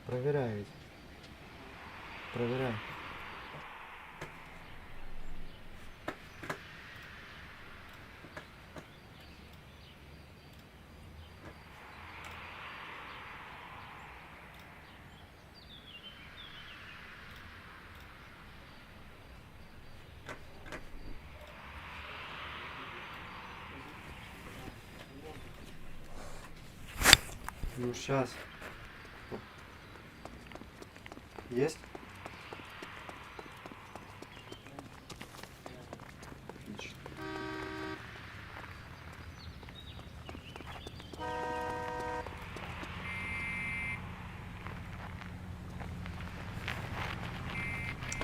Проверяй ведь. Проверяй. Ну сейчас. Есть? Отлично.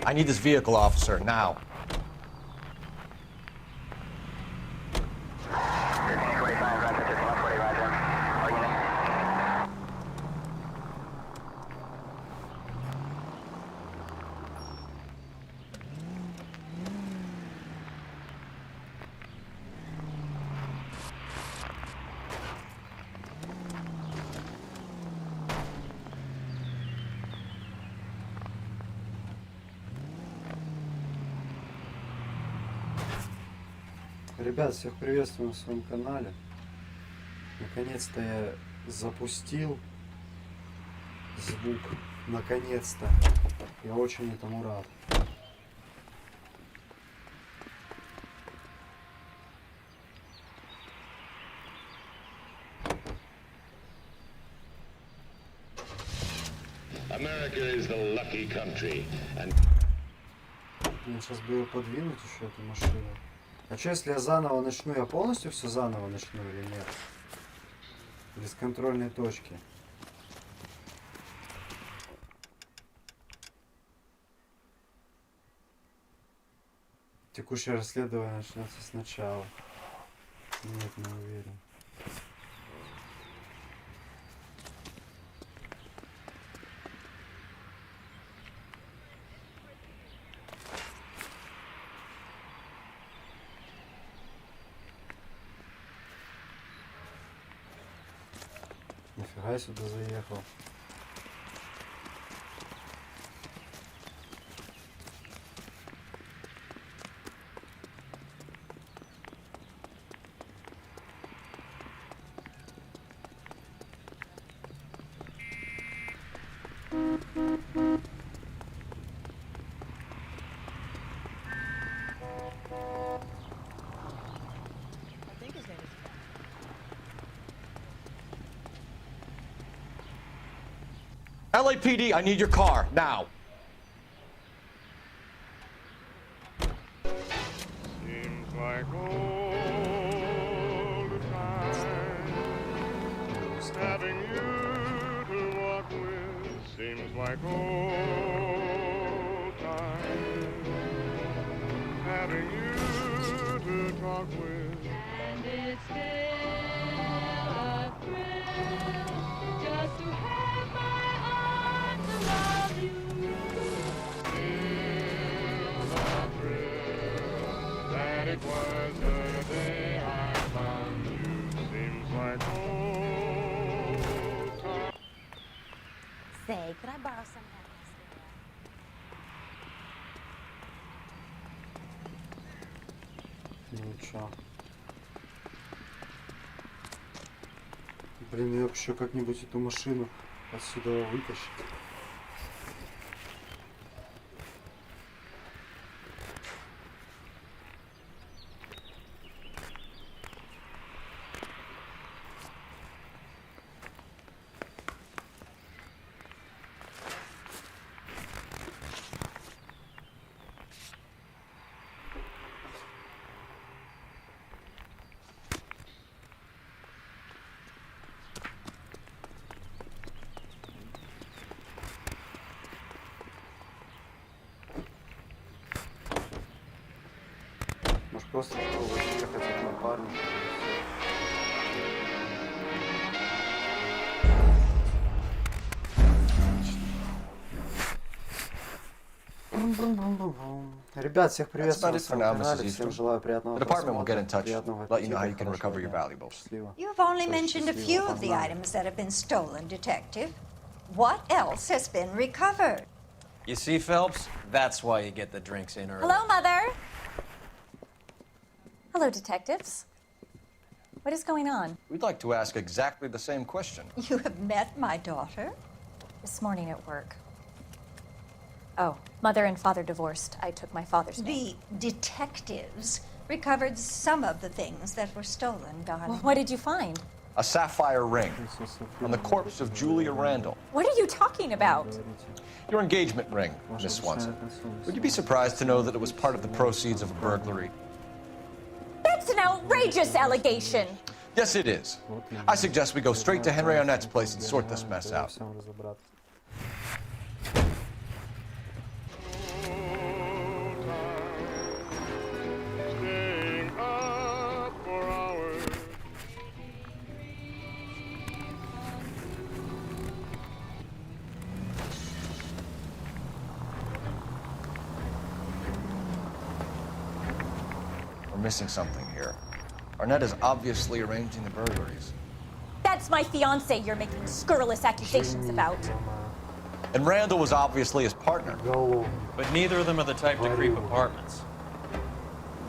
I need this vehicle, officer, now. Ребят, всех приветствую на своем канале. Наконец-то я запустил звук. Наконец-то. Я очень этому рад. America is the lucky country, and... Мне сейчас бы ее подвинуть еще, эту машину. А что, если я заново начну, я полностью все заново начну или нет? Без контрольной точки. Текущее расследование начнется сначала. Нет, не уверен. Нафига я сюда заехал? LAPD, I need your car, now. Seems like old times, having you to walk with. Seems like old times, having you to talk with. And it's still a thrill just to have my arms around you. Still a thrill that it was the day I found you. Seems like old times. Say, could I borrow some of that mascara? Ну чё? Блин, я вообще как-нибудь эту машину отсюда вытащить. Может просто попробовать ехать от напарника. Ребят, всех приветствую на своем канале. Всем желаю приятного просмотра. Приятного аппетита, хорошего дня. Счастливо. You've only mentioned a few of the items that have been stolen, Detective. What else has been recovered? You see, Phelps? That's why you get the drinks in early. Hello, Mother. Hello, detectives. What is going on? We'd like to ask exactly the same question. You have met my daughter? This morning at work. Oh, mother and father divorced. I took my father's name. The detectives recovered some of the things that were stolen, darling. Well, what did you find? A sapphire ring on the corpse of Julia Randall. What are you talking about? Your engagement ring, Miss Swanson. Would you be surprised to know that it was part of the proceeds of a burglary? That's an outrageous allegation. Yes, it is. I suggest we go straight to Henry Arnett's place and sort this mess out. Staying up for hours. We're missing something here. Arnett is obviously arranging the burglaries. That's my fiance you're making scurrilous accusations about. And Randall was obviously his partner. But neither of them are the type to creep apartments.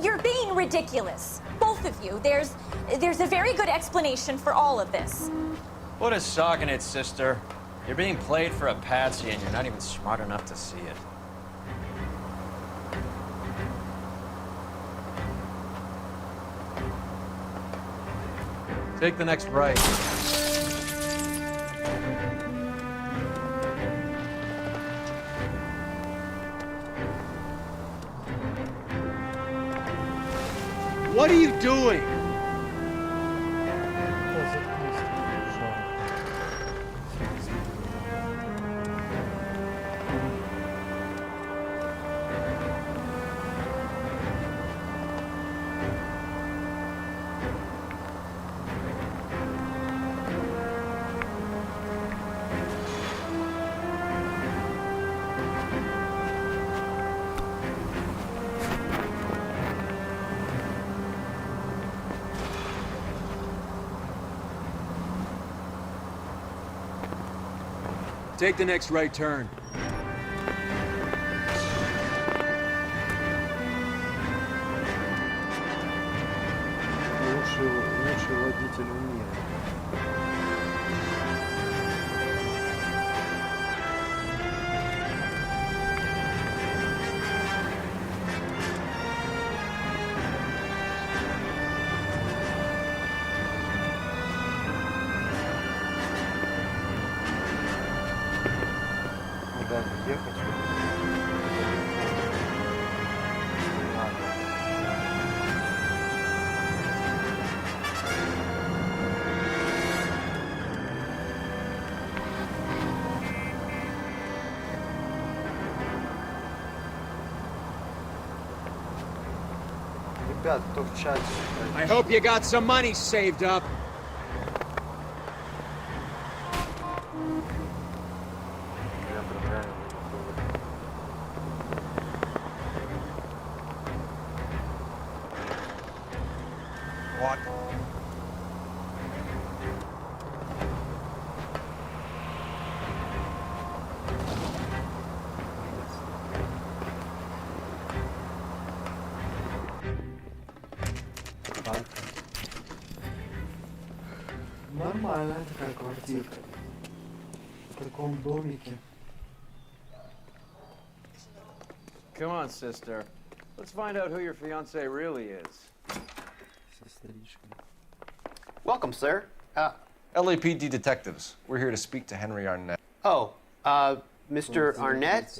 You're being ridiculous. Both of you. There's a very good explanation for all of this. What is sogging it, sister? You're being played for a patsy and you're not even smart enough to see it. Take the next right. What are you doing? Take the next right turn. Лучший водитель в мире. Куда ехать? Ребят, кто в чате? I hope you got some money saved up. Я проверяю. What? Нормальная такая квартирка. В таком домике. Come on, sister. Let's find out who your fiance really is. Сестричка. Welcome, sir. LAPD detectives. We're here to speak to Henry Arnett. Mr. Arnett,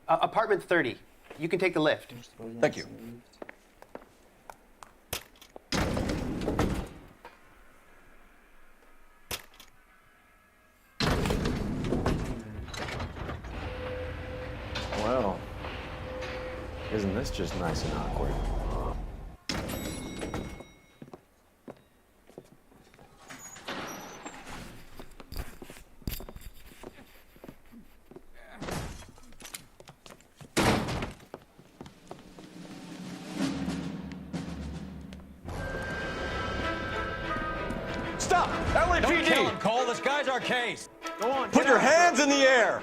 apartment 30. You can take the lift. Thank you. Well, isn't this just nice and awkward? Stop! Don't LAPD! kill him, Cole. This guy's our case. Go on. Put your hands in the air!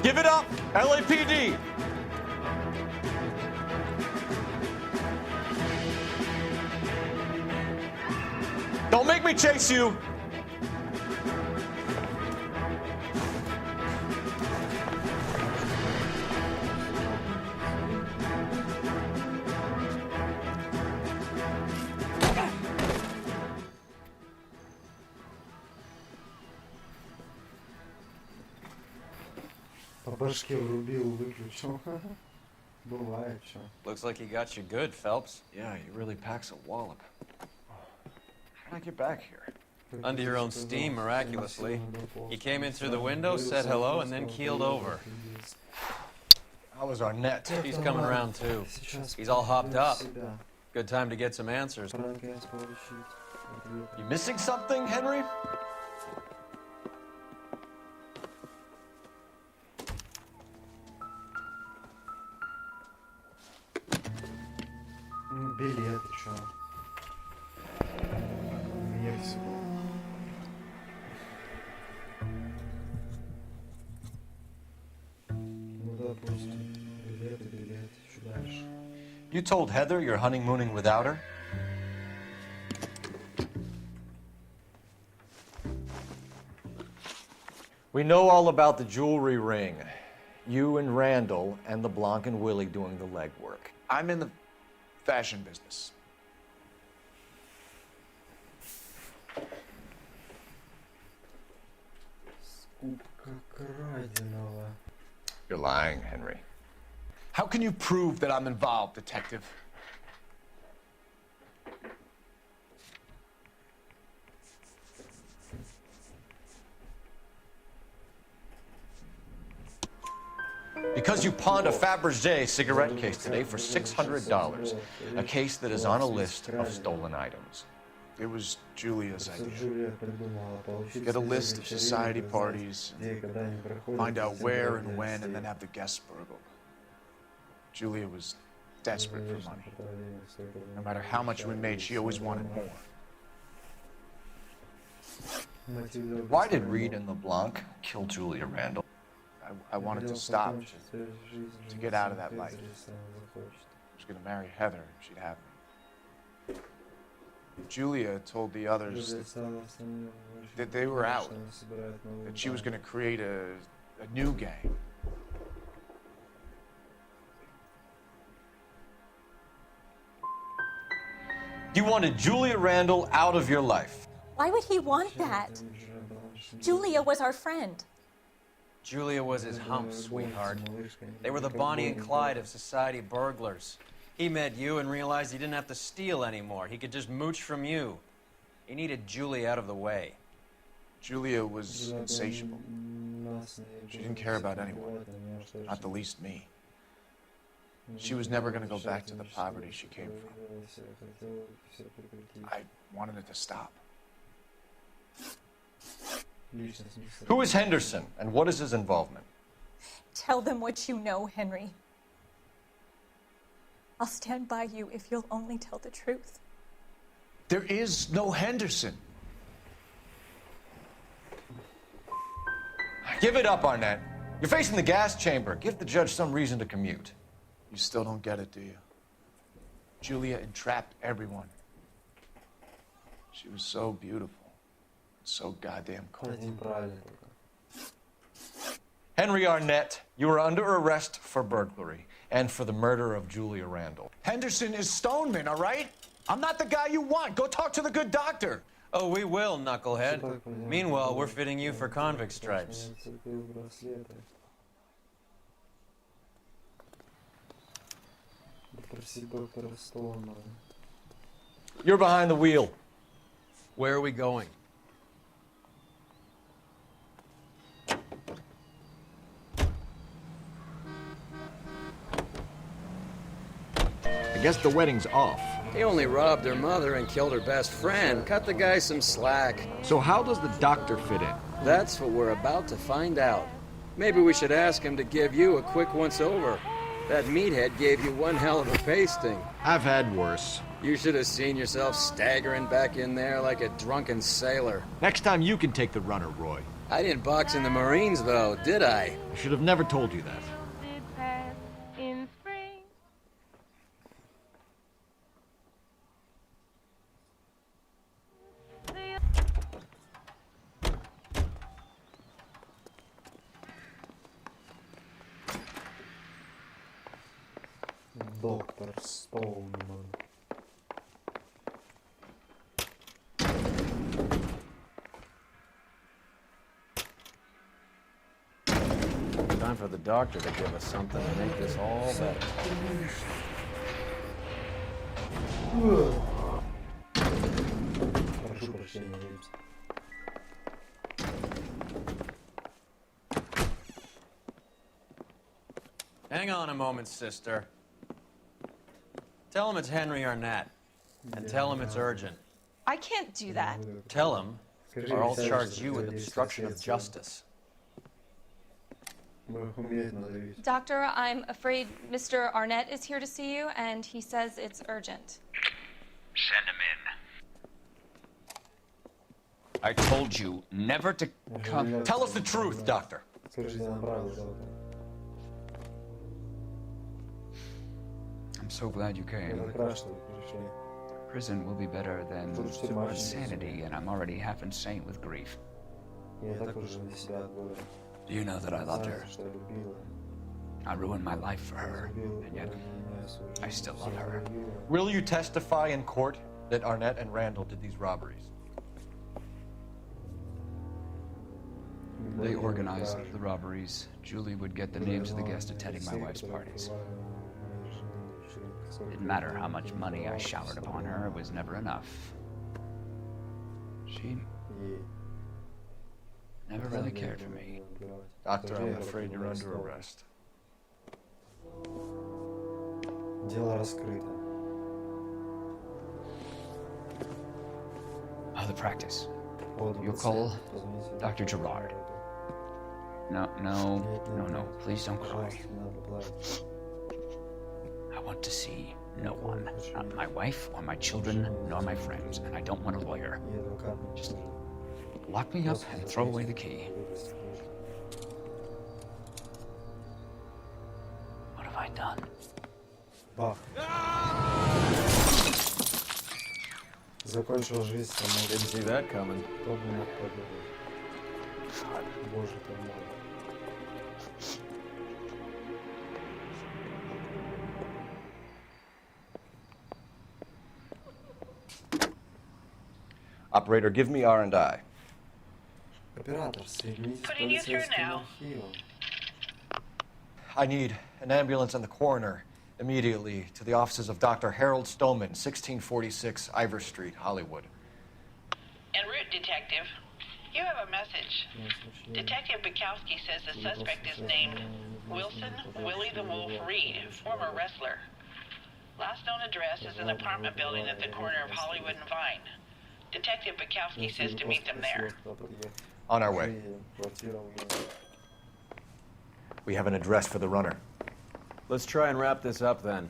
Give it up, LAPD! Don't make me chase you! По башке врубил, выключил. Бывает, что. Looks like he got you good, Phelps. Yeah, he really packs a wallop. How'd I get back here? Under your own steam, miraculously. He came in through the window, said hello, and then keeled over. How was our net? He's coming around too. He's all hopped up. Good time to get some answers. You missing something, Henry? Билеты, чё? Мексику. Ну, допустим. Билеты, что дальше? You told Heather you're honeymooning without her? We know all about the jewelry ring. You and Randall and LeBlanc and Willie doing the legwork. I'm in the fashion business. Скупка краденого. You're lying, Henry. How can you prove that I'm involved, detective? Because you pawned a Fabergé cigarette case today for $600, a case that is on a list of stolen items. It was Julia's idea. Julia придумала получить. Get a list of society parties, find out where and when, and then have the guests burgled. Julia was desperate for money. No matter how much we made, she always wanted more. Why did Reed and LeBlanc kill Julia Randall? I wanted to stop, to get out of that life. I was going to marry Heather if she'd have me. Julia told the others that they were out, that she was going to create a new gang. You wanted Julia Randall out of your life. Why would he want that? Julia was our friend. Julia was his hump, sweetheart. They were the Bonnie and Clyde of society burglars. He met you and realized he didn't have to steal anymore. He could just mooch from you. He needed Julia out of the way. Julia was insatiable. She didn't care about anyone, not the least me. She was never going to go back to the poverty she came from. I wanted it to stop. Who is Henderson, and what is his involvement? Tell them what you know, Henry. I'll stand by you if you'll only tell the truth. There is no Henderson. Give it up, Arnett. You're facing the gas chamber. Give the judge some reason to commute. You still don't get it, do you? Julia entrapped everyone. She was so beautiful, so goddamn cold. Henry Arnett, you are under arrest for burglary and for the murder of Julia Randall. Henderson is Stoneman, all right? I'm not the guy you want. Go talk to the good doctor. Oh, we will, knucklehead. Meanwhile, we're fitting you for convict stripes. You're behind the wheel. Where are we going? I guess the wedding's off. He only robbed her mother and killed her best friend. Cut the guy some slack. So how does the doctor fit in? That's what we're about to find out. Maybe we should ask him to give you a quick once-over. That meathead gave you one hell of a pasting. I've had worse. You should have seen yourself staggering back in there like a drunken sailor. Next time you can take the runner, Roy. I didn't box in the Marines, though, did I? I should have never told you that. Did pass in spring. Доктор Стоунман. Time for the doctor to give us something to make this all better. Прошу прощения, Джеймс. Hang on a moment, sister. Tell him it's Henry Arnett. And tell him it's urgent. I can't do that. Tell him, or I'll charge you with obstruction of justice. Doctor, I'm afraid Mr. Arnett is here to see you, and he says it's urgent. Send him in. I told you never to come. Tell us the truth, Doctor. I'm so glad you came. Prison will be better than insanity, and I'm already half insane with grief. Do you know that I loved her? I ruined my life for her, and yet I still love her. Will you testify in court that Arnett and Randall did these robberies? They organized the robberies. Julie would get the names of the guests attending my wife's parties. Didn't matter how much money I showered upon her, it was never enough. She never really cared for me. Doctor, I'm afraid you're under arrest. Дело раскрыто. Oh, the practice. You'll call Dr. Gerard. No, please don't cry. I want to see no one. Not my wife, or my children, nor my friends. And I don't want a lawyer. Just lock me up and throw away the key. What have I done? Бах. Закончил жизнь самой. Didn't see that coming. Кто бы мог подумать. Боже ты мой. Operator, give me R&I. Оператор, соедините с полицейским архивом. I need an ambulance and the coroner immediately to the offices of Dr. Harold Stoneman, 1646 Ivor Street, Hollywood. En route, Detective. You have a message. Detective Bukowski says the suspect is named Wilson Willie the Wolf Reed, former wrestler. Last known address is an apartment building at the corner of Hollywood and Vine. Detective Bukowski says to meet them there. On our way. We have an address for the runner. Let's try and wrap this up then.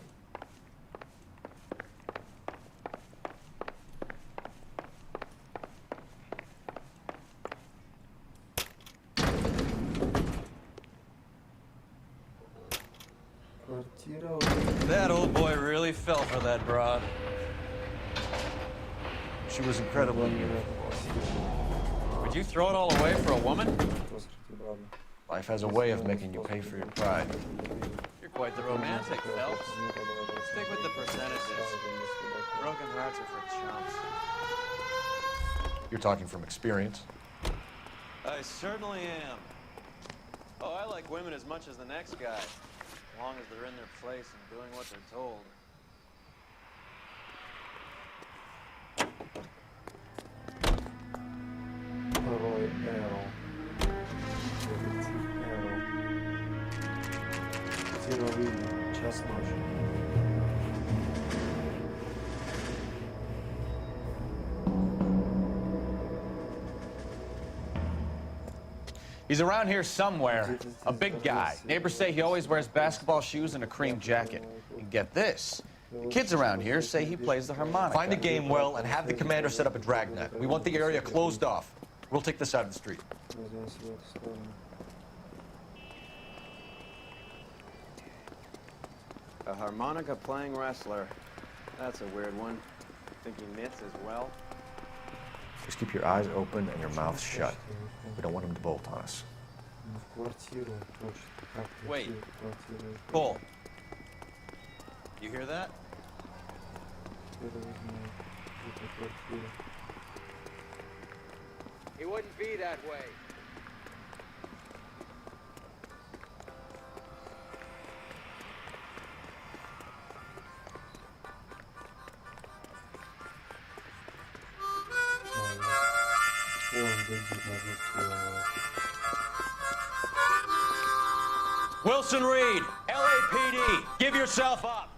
That old boy really fell for that broad. She was incredibly beautiful. Would you throw it all away for a woman? Life has a way of making you pay for your pride. You're quite the romantic, Phelps. Stick with the percentages. Broken hearts are for chumps. You're talking from experience. I certainly am. Oh, I like women as much as the next guy, as long as they're in their place and doing what they're told. Roy Arrow. Детектив Arrow. Час ночи. He's around here somewhere. A big guy. Neighbors say he always wears basketball shoes and a cream jacket. And get this. The kids around here say he plays the harmonica. Find the game well and have the commander set up a dragnet. We want the area closed off. We'll take this side of the street. A harmonica-playing wrestler. That's a weird one. Think he knits as well? Just keep your eyes open and your mouth shut. We don't want him to bolt on us. Wait. Cole. You hear that? He wouldn't be that way. Wilson Reed, LAPD, give yourself up.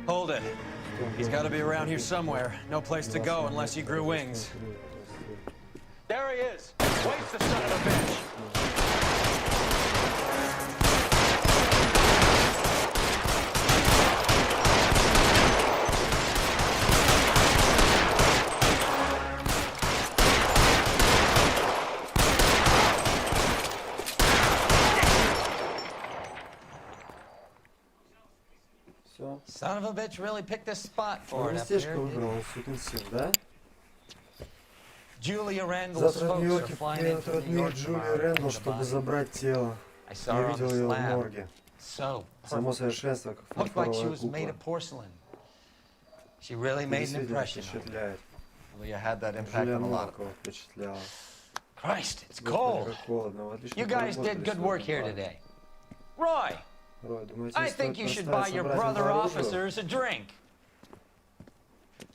Hold it. He's got to be around here somewhere. No place to go unless he grew wings. There he is. Waits the son of a bitch. Son of a bitch really picked this spot for it up Местечко here. выбрал, сукин сын, да? Julia Randall's Завтра в folks are Нью-Йорке flying in from New отменил York Джулия tomorrow. Рэндалл, чтобы забрать тело. I saw Я her on видел the ее в slab. морге. So Само совершенство, как looked like she фарфоровая was made кукла. of porcelain. She really made an impression. Впечатляет. Well, you had that impact on a lot of Кого впечатляла. Christ, it's Вот cold. как холодно. Вы отлично You guys поработали did good сегодня, work here парни. today. Roy, Рой, думаете, I не think стоит you should поставить buy your собратьям brother по оружию? officers a drink.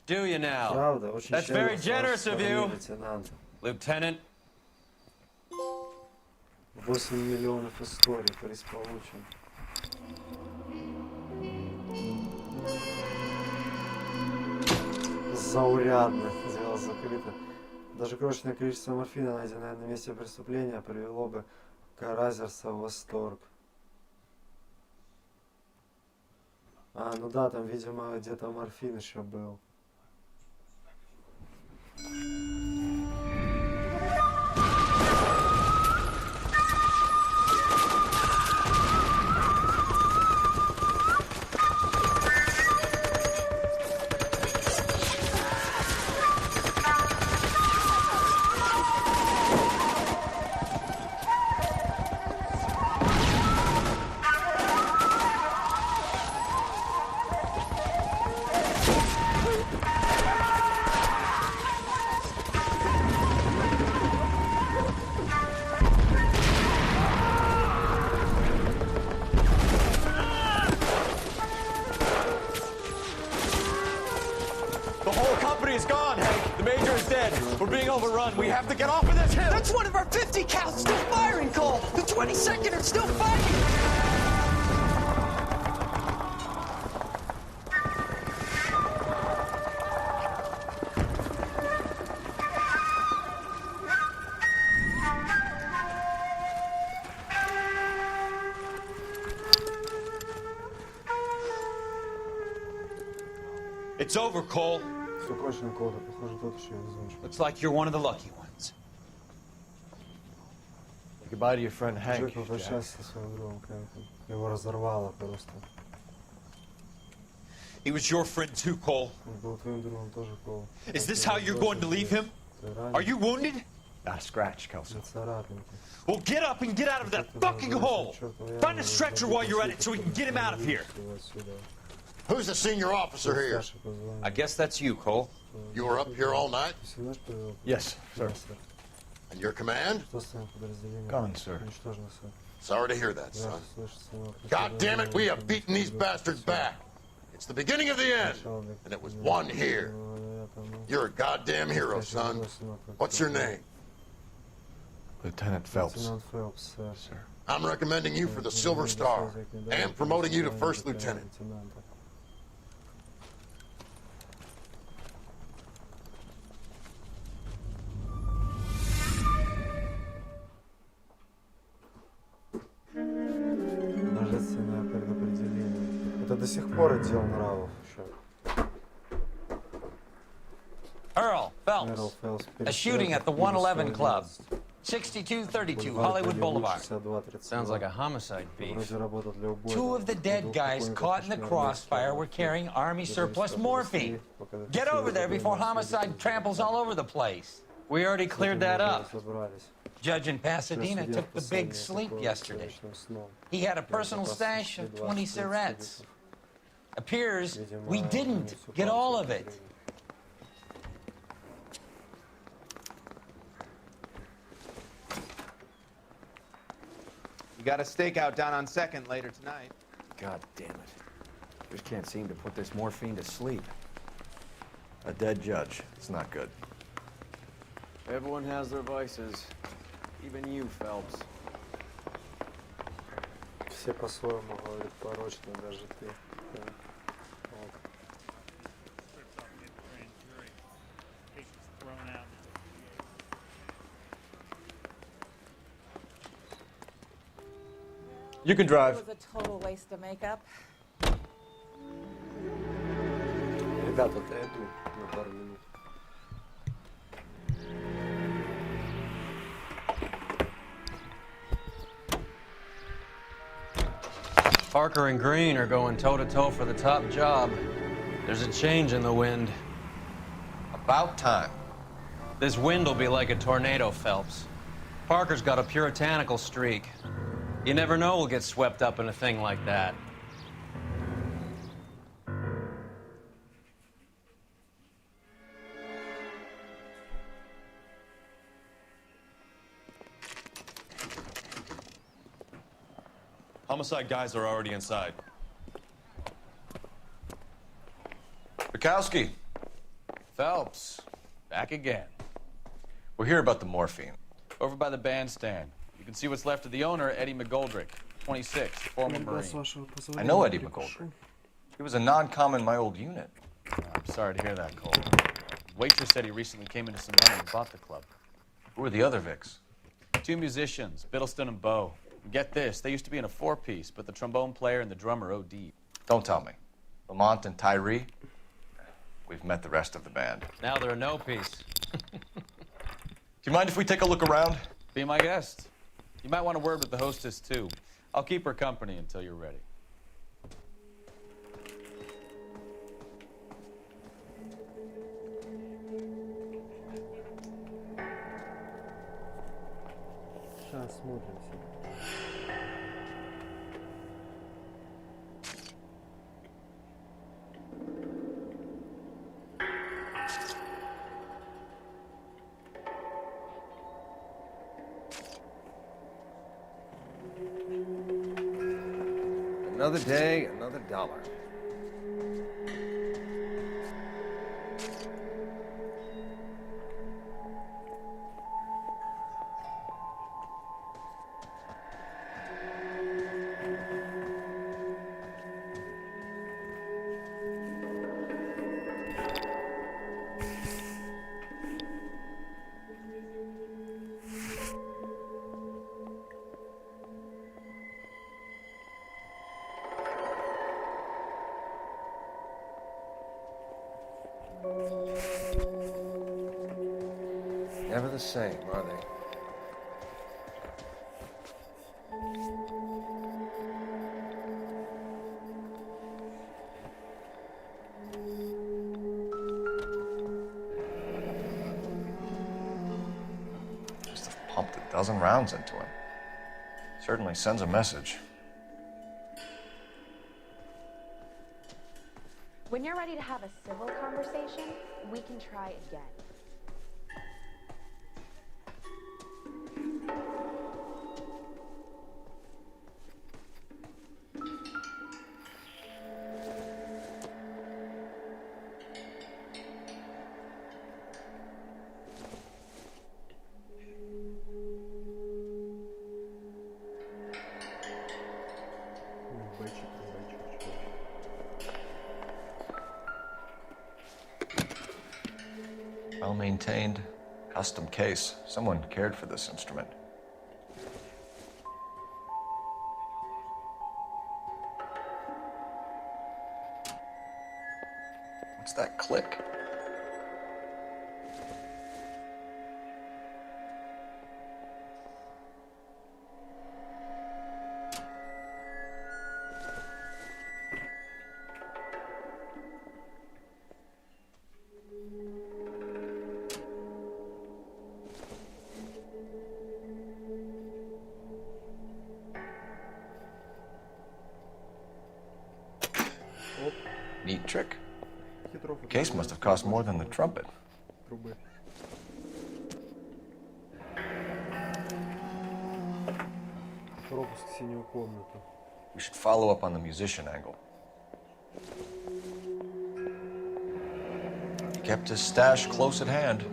Do you now? Правда, очень That's very щедро с generous of вашей you, стороны, лейтенант. Lieutenant. 8 миллионов историй, приз получен. Заурядно. Дело закрыто. Даже крошечное количество морфина, найденное на месте преступления, привело бы Каразерса в восторг. А, ну да, там, видимо, где-то морфин еще был. The whole company is gone, Hank. The major is dead. We're being overrun. We have to get off of this hill. That's one of our 50 cals still firing, Cole. The 22nd are still fighting. It's over, Cole. Все кончено, Кода. Похоже, тот еще и озвучил. Looks like you're one of the lucky ones. Goodbye to your friend Hank. Джек попрощался со своим другом Кайфом. Его разорвало просто. He was your friend too, Cole. Он был твоим другом тоже, Кол. Is this how you're going to leave him? Are you wounded? Not a scratch, Kelso. Well, get up and get out of that fucking hole! Find a stretcher while you're at it so we can get him out of here. Who's the senior officer here? I guess that's you, Cole. You were up here all night? Yes, sir. And your command? Gone, sir. Sorry to hear that, son. God damn it, we have beaten these bastards back. It's the beginning of the end, and it was one here. You're a goddamn hero, son. What's your name? Lieutenant Phelps. Sir. I'm recommending you for the Silver Star and promoting you to First Lieutenant. Божественное предопределение. Это до сих пор отдел нравов еще. Earl Phelps. A shooting at the 111 Club. 6232 Hollywood Boulevard. Sounds like a homicide beef. Two of the dead guys caught in the crossfire were carrying Army surplus morphine. Get over there before homicide tramples all over the place. We already cleared that up. Judge in Pasadena took the big sleep yesterday. He had a personal stash of 20 cigarettes. Appears we didn't get all of it. You got a stakeout down on 2nd later tonight. God damn it. Just can't seem to put this morphine to sleep. A dead judge. It's not good. Everyone has their vices. Even you, Phelps. Все по-своему говорят порочно, даже ты. You can drive. It was a total waste of makeup. Ребята, отойду на пару минут. Parker and Green are going toe-to-toe for the top job. There's a change in the wind. About time. This wind will be like a tornado, Phelps. Parker's got a puritanical streak. You never know we'll get swept up in a thing like that. Homicide guys are already inside. Bukowski. Phelps, back again. We're here about the morphine. Over by the bandstand. You can see what's left of the owner, Eddie McGoldrick, 26, former Marine. I know Eddie McGoldrick. He was a non-com in my old unit. I'm sorry to hear that, Cole. Waitress said he recently came into some money and bought the club. Who are the other Vics? Two musicians, Biddleston and Bo. Get this, they used to be in a four-piece, but the trombone player and the drummer OD'd. Don't tell me. Lamont and Tyree? We've met the rest of the band. Now they're a no-piece. Do you mind if we take a look around? Be my guest. You might want a word with the hostess, too. I'll keep her company until you're ready. Сейчас смотримся. Another day, another dollar. Never the same, are they? Must have pumped a dozen rounds into him. Certainly sends a message. When you're ready to have a civil conversation, we can try again. Well-maintained, custom case. Someone cared for this instrument. What's that click? Neat trick. The case must have cost more than the trumpet. Пропуск в синюю комнату. We should follow up on the musician angle. He kept his stash close at hand.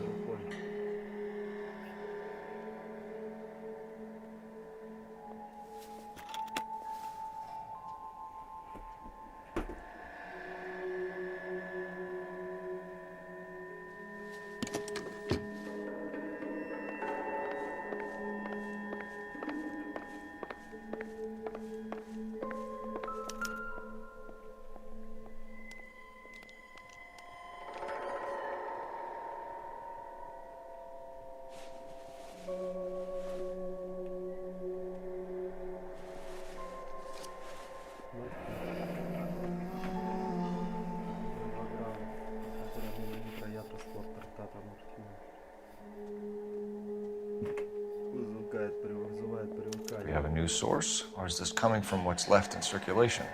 Do we have a new source, or is this coming from what's left in circulation?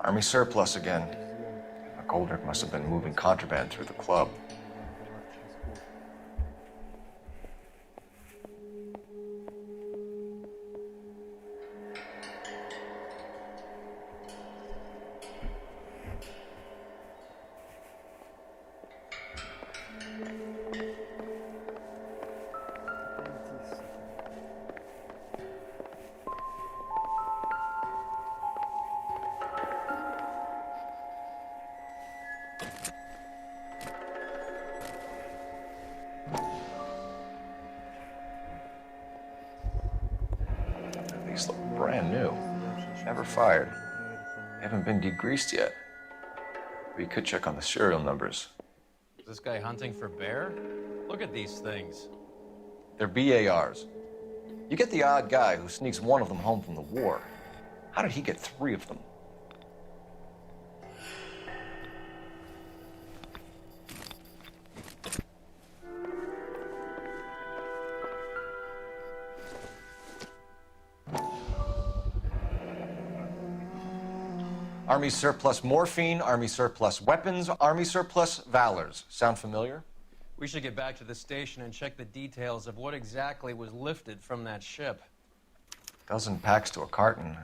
Army surplus again. Goldrick must have been moving contraband through the club. These look brand new. Never fired. They haven't been degreased yet. We could check on the serial numbers. Is this guy hunting for bear? Look at these things. They're BARs. You get the odd guy who sneaks one of them home from the war. How did he get 3 of them? Army surplus morphine, Army surplus weapons, Army surplus valors. Sound familiar? We should get back to the station and check the details of what exactly was lifted from that ship. 12 packs to a carton.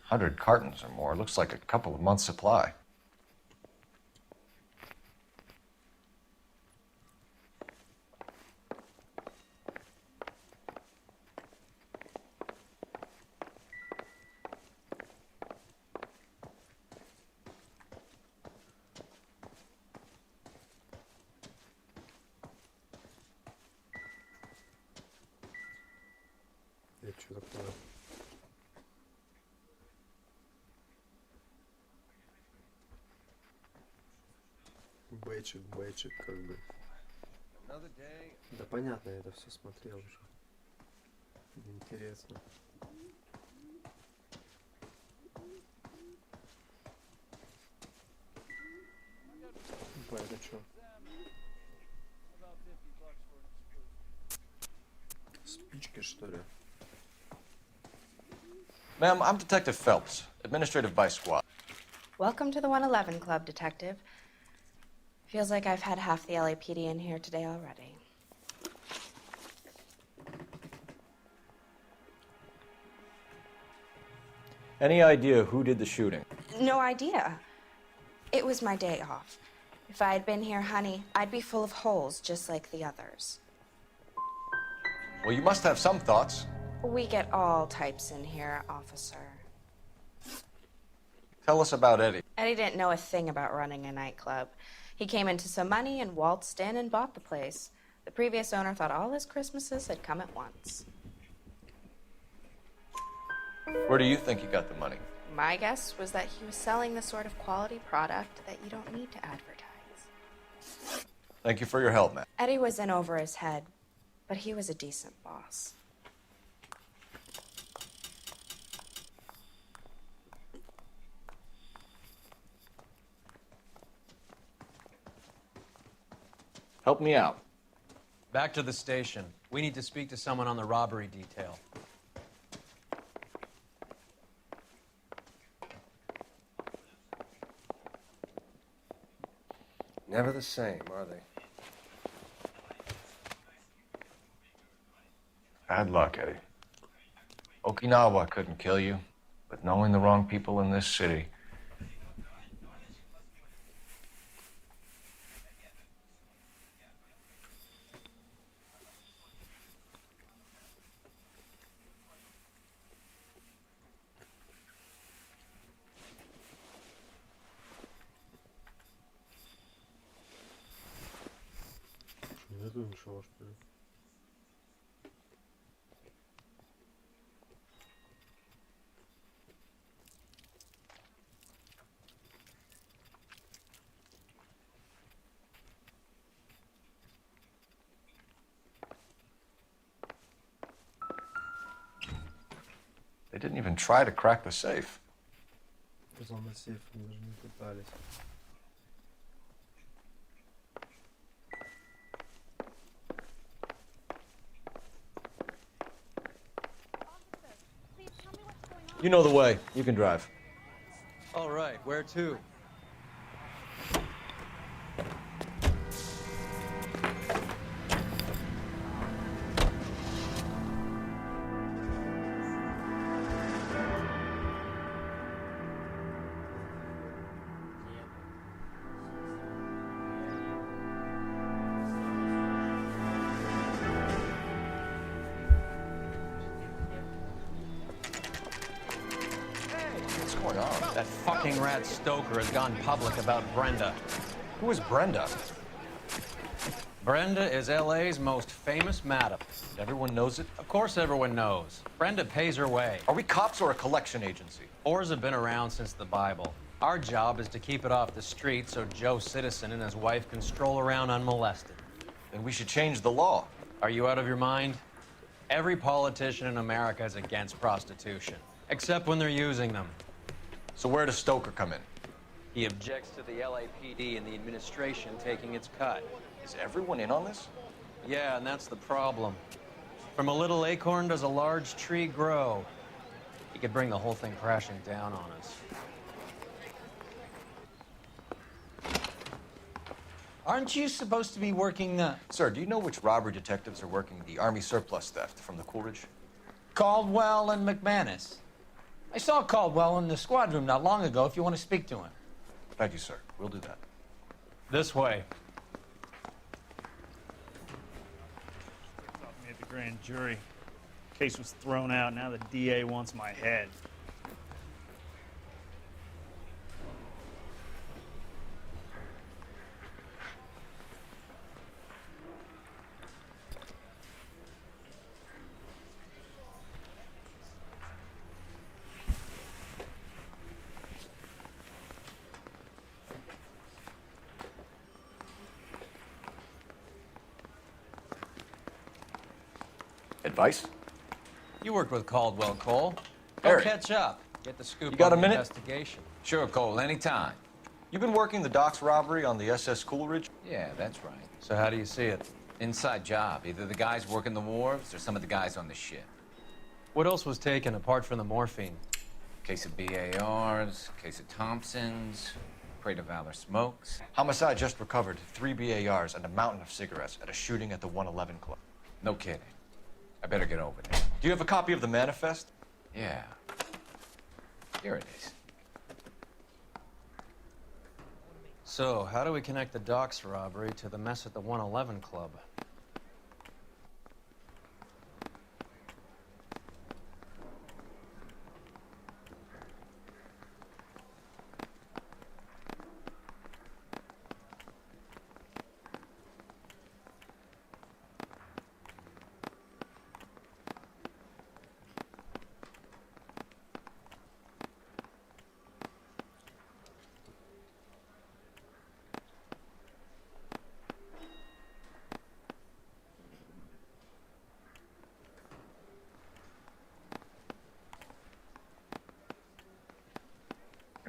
100 cartons or more. Looks like a couple of months' supply. что такое. Бэчик, как бы. Да понятно, я это все смотрел уже. Интересно. Это что? Спички, что ли? Ma'am, I'm Detective Phelps, Administrative Vice Squad. Welcome to the 111 Club, Detective. Feels like I've had half the LAPD in here today already. Any idea who did the shooting? No idea. It was my day off. If I had been here, honey, I'd be full of holes just like the others. Well, you must have some thoughts. We get all types in here, officer. Tell us about Eddie. Eddie didn't know a thing about running a nightclub. He came into some money and waltzed in and bought the place. The previous owner thought all his Christmases had come at once. Where do you think he got the money? My guess was that he was selling the sort of quality product that you don't need to advertise. Thank you for your help, ma'am. Eddie was in over his head, but he was a decent boss. Help me out. Back to the station. We need to speak to someone on the robbery detail. Never the same, are they? Bad luck, Eddie. Okinawa couldn't kill you, but knowing the wrong people in this city. Нету ничего, что ли? They didn't even try to crack the safe. Взломать сейф мы даже не пытались. You know the way. You can drive. All right, where to? What's going on? That fucking rat Stoker has gone public about Brenda. Who is Brenda? Brenda is LA's most famous madam. Everyone knows it? Of course everyone knows. Brenda pays her way. Are we cops or a collection agency? Whores have been around since the Bible. Our job is to keep it off the street so Joe Citizen and his wife can stroll around unmolested. Then we should change the law. Are you out of your mind? Every politician in America is against prostitution, except when they're using them. So where does Stoker come in? He objects to the LAPD and the administration taking its cut. Is everyone in on this? Yeah, and that's the problem. From a little acorn does a large tree grow. He could bring the whole thing crashing down on us. Aren't you supposed to be working the... Sir, do you know which robbery detectives are working the Army surplus theft from the Coolidge? Caldwell and McManus? I saw Caldwell in the squad room not long ago if you want to speak to him. Thank you, sir. We'll do that. This way. Me at the grand jury. Case was thrown out. Now the DA wants my head. advice? You worked with Caldwell, Cole. Go Harry. catch up. Get the scoop You got on a the minute? investigation. Sure, Cole, anytime. You been working the docks robbery on the SS Coolidge? Yeah, that's right. So how do you see it? Inside job. Either the guys working the wharves or some of the guys on the ship. What else was taken apart from the morphine? Case of BARs, case of Thompsons, crate of Valor smokes. Homicide just recovered 3 BARs and a mountain of cigarettes at a shooting at the 111 Club. No kidding. I better get over there. Do you have a copy of the manifest? Yeah. Here it is. So, how do we connect the docks robbery to the mess at the 111 Club?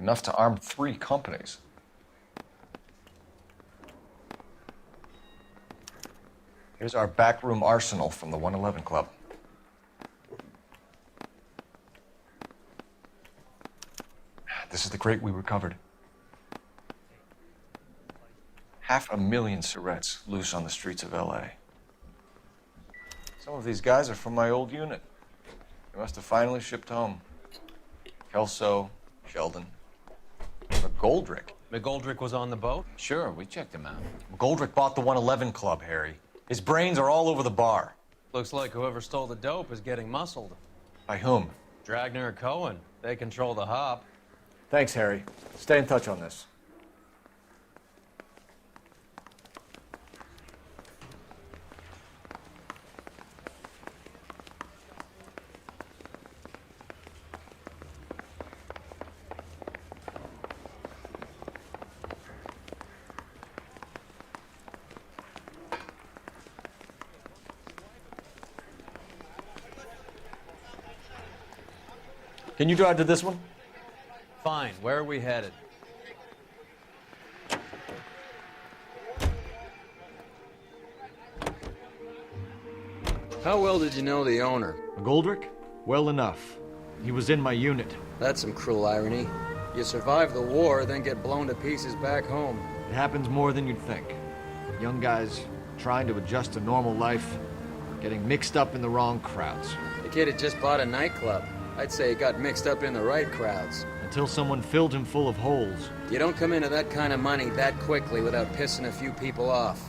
Enough to arm 3 companies. Here's our backroom arsenal from the 111 Club. This is the crate we recovered. 500,000 cigarettes loose on the streets of LA. Some of these guys are from my old unit. They must have finally shipped home. Kelso, Sheldon, McGoldrick. McGoldrick was on the boat? Sure, we checked him out. McGoldrick bought the 111 Club, Harry. His brains are all over the bar. Looks like whoever stole the dope is getting muscled. By whom? Dragner or Cohen. They control the hop. Thanks, Harry. Stay in touch on this. Can you drive to this one? Fine. Where are we headed? How well did you know the owner? McGoldrick? Well enough. He was in my unit. That's some cruel irony. You survive the war, then get blown to pieces back home. It happens more than you'd think. Young guys trying to adjust to normal life, getting mixed up in the wrong crowds. The kid had just bought a nightclub. I'd say he got mixed up in the right crowds. Until someone filled him full of holes. You don't come into that kind of money that quickly without pissing a few people off.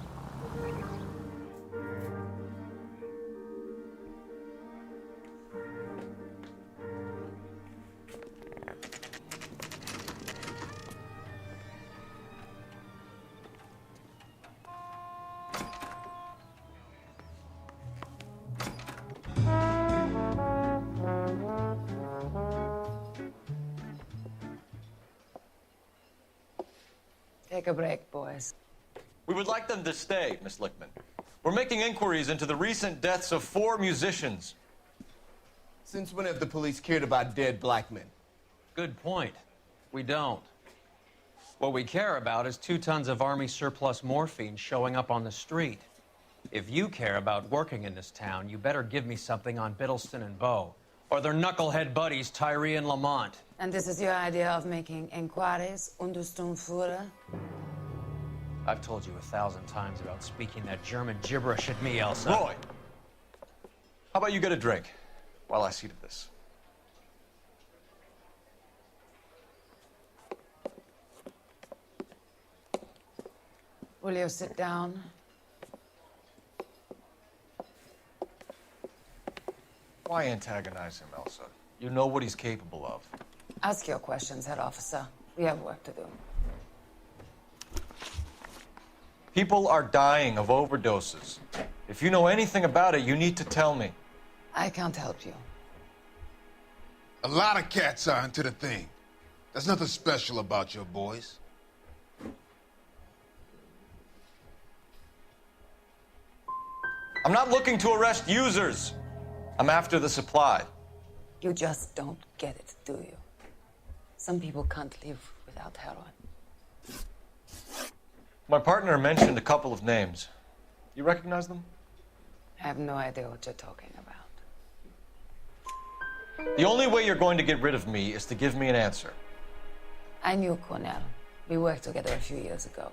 Take a break, boys. We would like them to stay, Miss Lickman. We're making inquiries into the recent deaths of 4 musicians. Since when have the police cared about dead black men? Good point. We don't. What we care about is 2 tons of Army surplus morphine showing up on the street. If you care about working in this town, you better give me something on Biddleston and Bow, or their knucklehead buddies Tyree and Lamont. And this is your idea of making inquiries under Sturmführer? I've told you 1,000 times about speaking that German gibberish at me, Elsa. Roy, how about you get a drink while I see to this? Will you sit down? Why antagonize him, Elsa? You know what he's capable of. Ask your questions, head officer. We have work to do. People are dying of overdoses. If you know anything about it, you need to tell me. I can't help you. A lot of cats are into the thing. There's nothing special about your boys. I'm not looking to arrest users. I'm after the supply. You just don't get it, do you? Some people can't live without heroin. My partner mentioned a couple of names. You recognize them? I have no idea what you're talking about. The only way you're going to get rid of me is to give me an answer. I knew Cornell. We worked together a few years ago.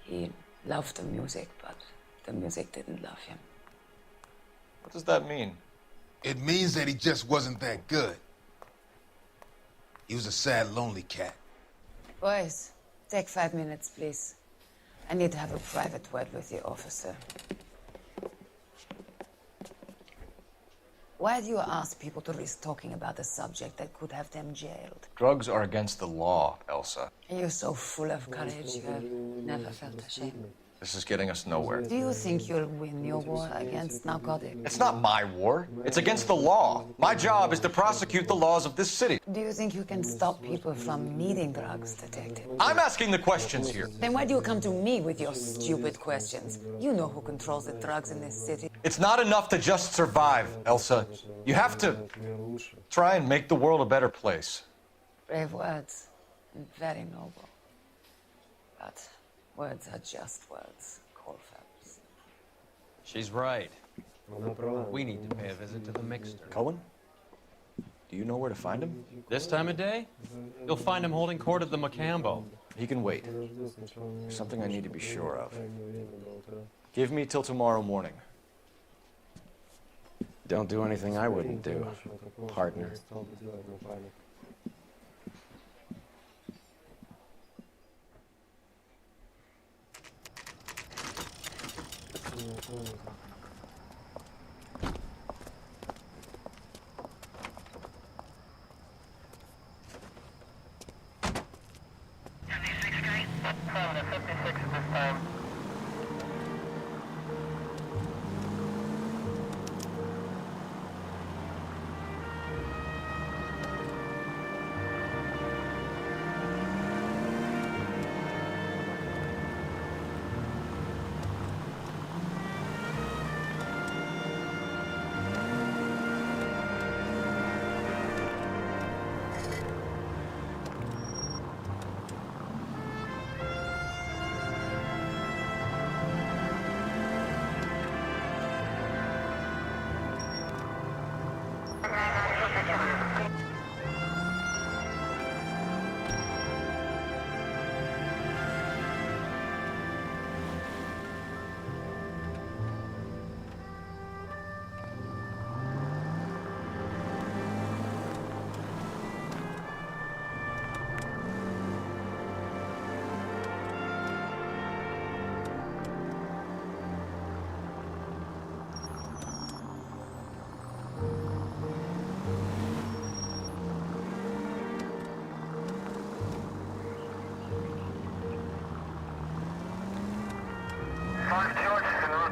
He loved the music, but the music didn't love him. What does that mean? It means that he just wasn't that good. He was a sad, lonely cat. Boys, take 5 minutes, please. I need to have a private word with the officer. Why do you ask people to risk talking about a subject that could have them jailed? Drugs are against the law, Elsa. You're so full of courage, you have never felt ashamed. This is getting us nowhere. Do you think you'll win your war against narcotics? It's not my war. It's against the law. My job is to prosecute the laws of this city. Do you think you can stop people from needing drugs, Detective? I'm asking the questions here. Then why do you come to me with your stupid questions? You know who controls the drugs in this city. It's not enough to just survive, Elsa. You have to try and make the world a better place. Brave words, and very noble. But words are just words, Colfax. She's right. We need to pay a visit to the mixer. Cohen? Do you know where to find him? This time of day? You'll find him holding court at the Macambo. He can wait. There's something I need to be sure of. Give me till tomorrow morning. Don't do anything I wouldn't do, partner.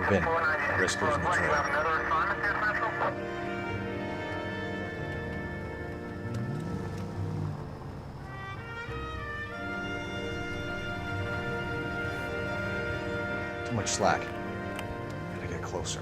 Vin, Briscoe's in the trail. Too much slack. Gotta get closer.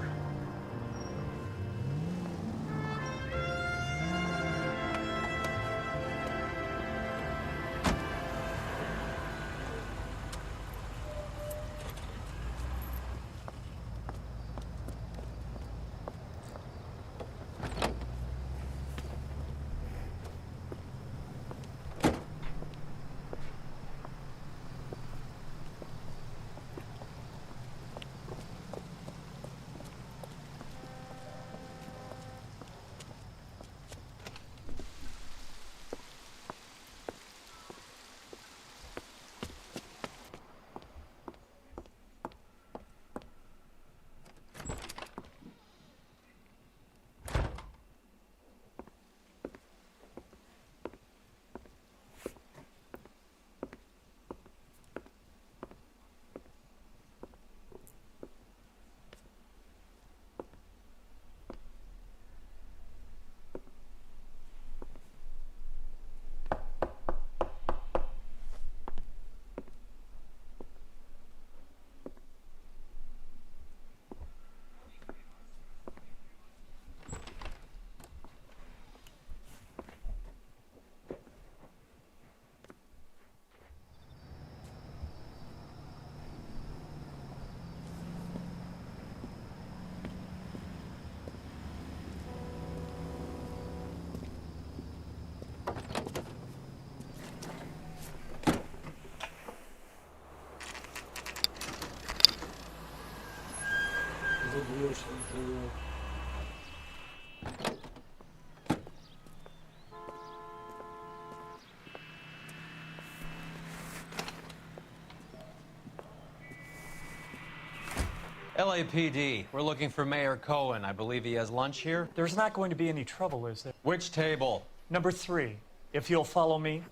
LAPD, we're looking for Mayor Cohen. I believe he has lunch here. There's not going to be any trouble, is there? Which table? Number 3, if you'll follow me.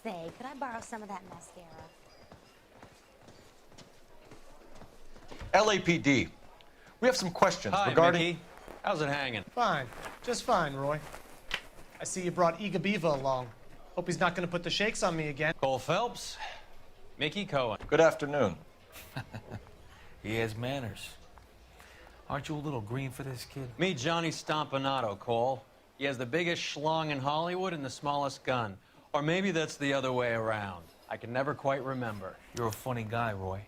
Say, could I borrow some of that mascara? LAPD, we have some questions Hi, regarding... Mickey. How's it hanging? Fine. Just fine, Roy. I see you brought Iga Beaver along. Hope he's not going to put the shakes on me again. Cole Phelps, Mickey Cohen. Good afternoon. He has manners. Aren't you a little green for this kid? Meet Johnny Stompanato, Cole. He has the biggest schlong in Hollywood and the smallest gun. Or maybe that's the other way around. I can never quite remember. You're a funny guy, Roy.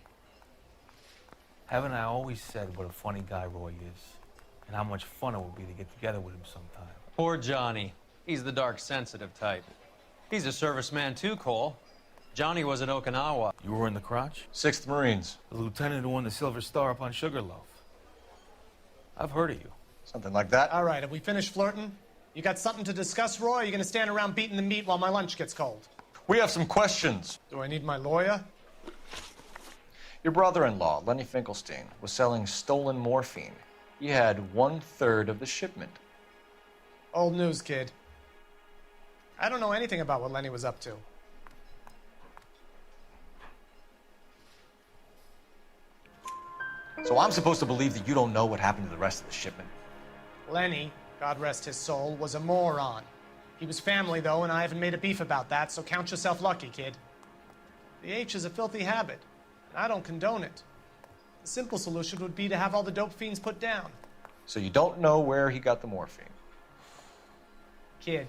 Haven't I always said what a funny guy Roy is? And how much fun it would be to get together with him sometime. Poor Johnny. He's the dark, sensitive type. He's a serviceman too, Cole. Johnny was at Okinawa. You were in the crotch? 6th Marines. The lieutenant who won the Silver Star up on Sugarloaf. I've heard of you. Something like that. All right, have we finished flirting? You got something to discuss, Roy, or are you going to stand around beating the meat while my lunch gets cold? We have some questions. Do I need my lawyer? Your brother-in-law, Lenny Finkelstein, was selling stolen morphine. He had 1/3 of the shipment. Old news, kid. I don't know anything about what Lenny was up to. So I'm supposed to believe that you don't know what happened to the rest of the shipment? Lenny, God rest his soul, was a moron. He was family, though, and I haven't made a beef about that, so count yourself lucky, kid. The H is a filthy habit, and I don't condone it. The simple solution would be to have all the dope fiends put down. So you don't know where he got the morphine? Kid,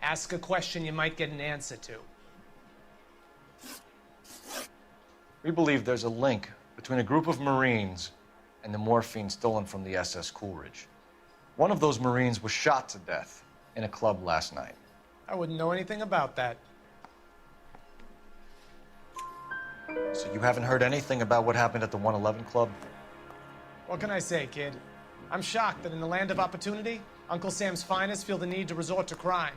ask a question you might get an answer to. We believe there's a link between a group of Marines and the morphine stolen from the SS Coolidge. One of those Marines was shot to death in a club last night. I wouldn't know anything about that. So you haven't heard anything about what happened at the 111 Club? What can I say, kid? I'm shocked that in the land of opportunity, Uncle Sam's finest feel the need to resort to crime.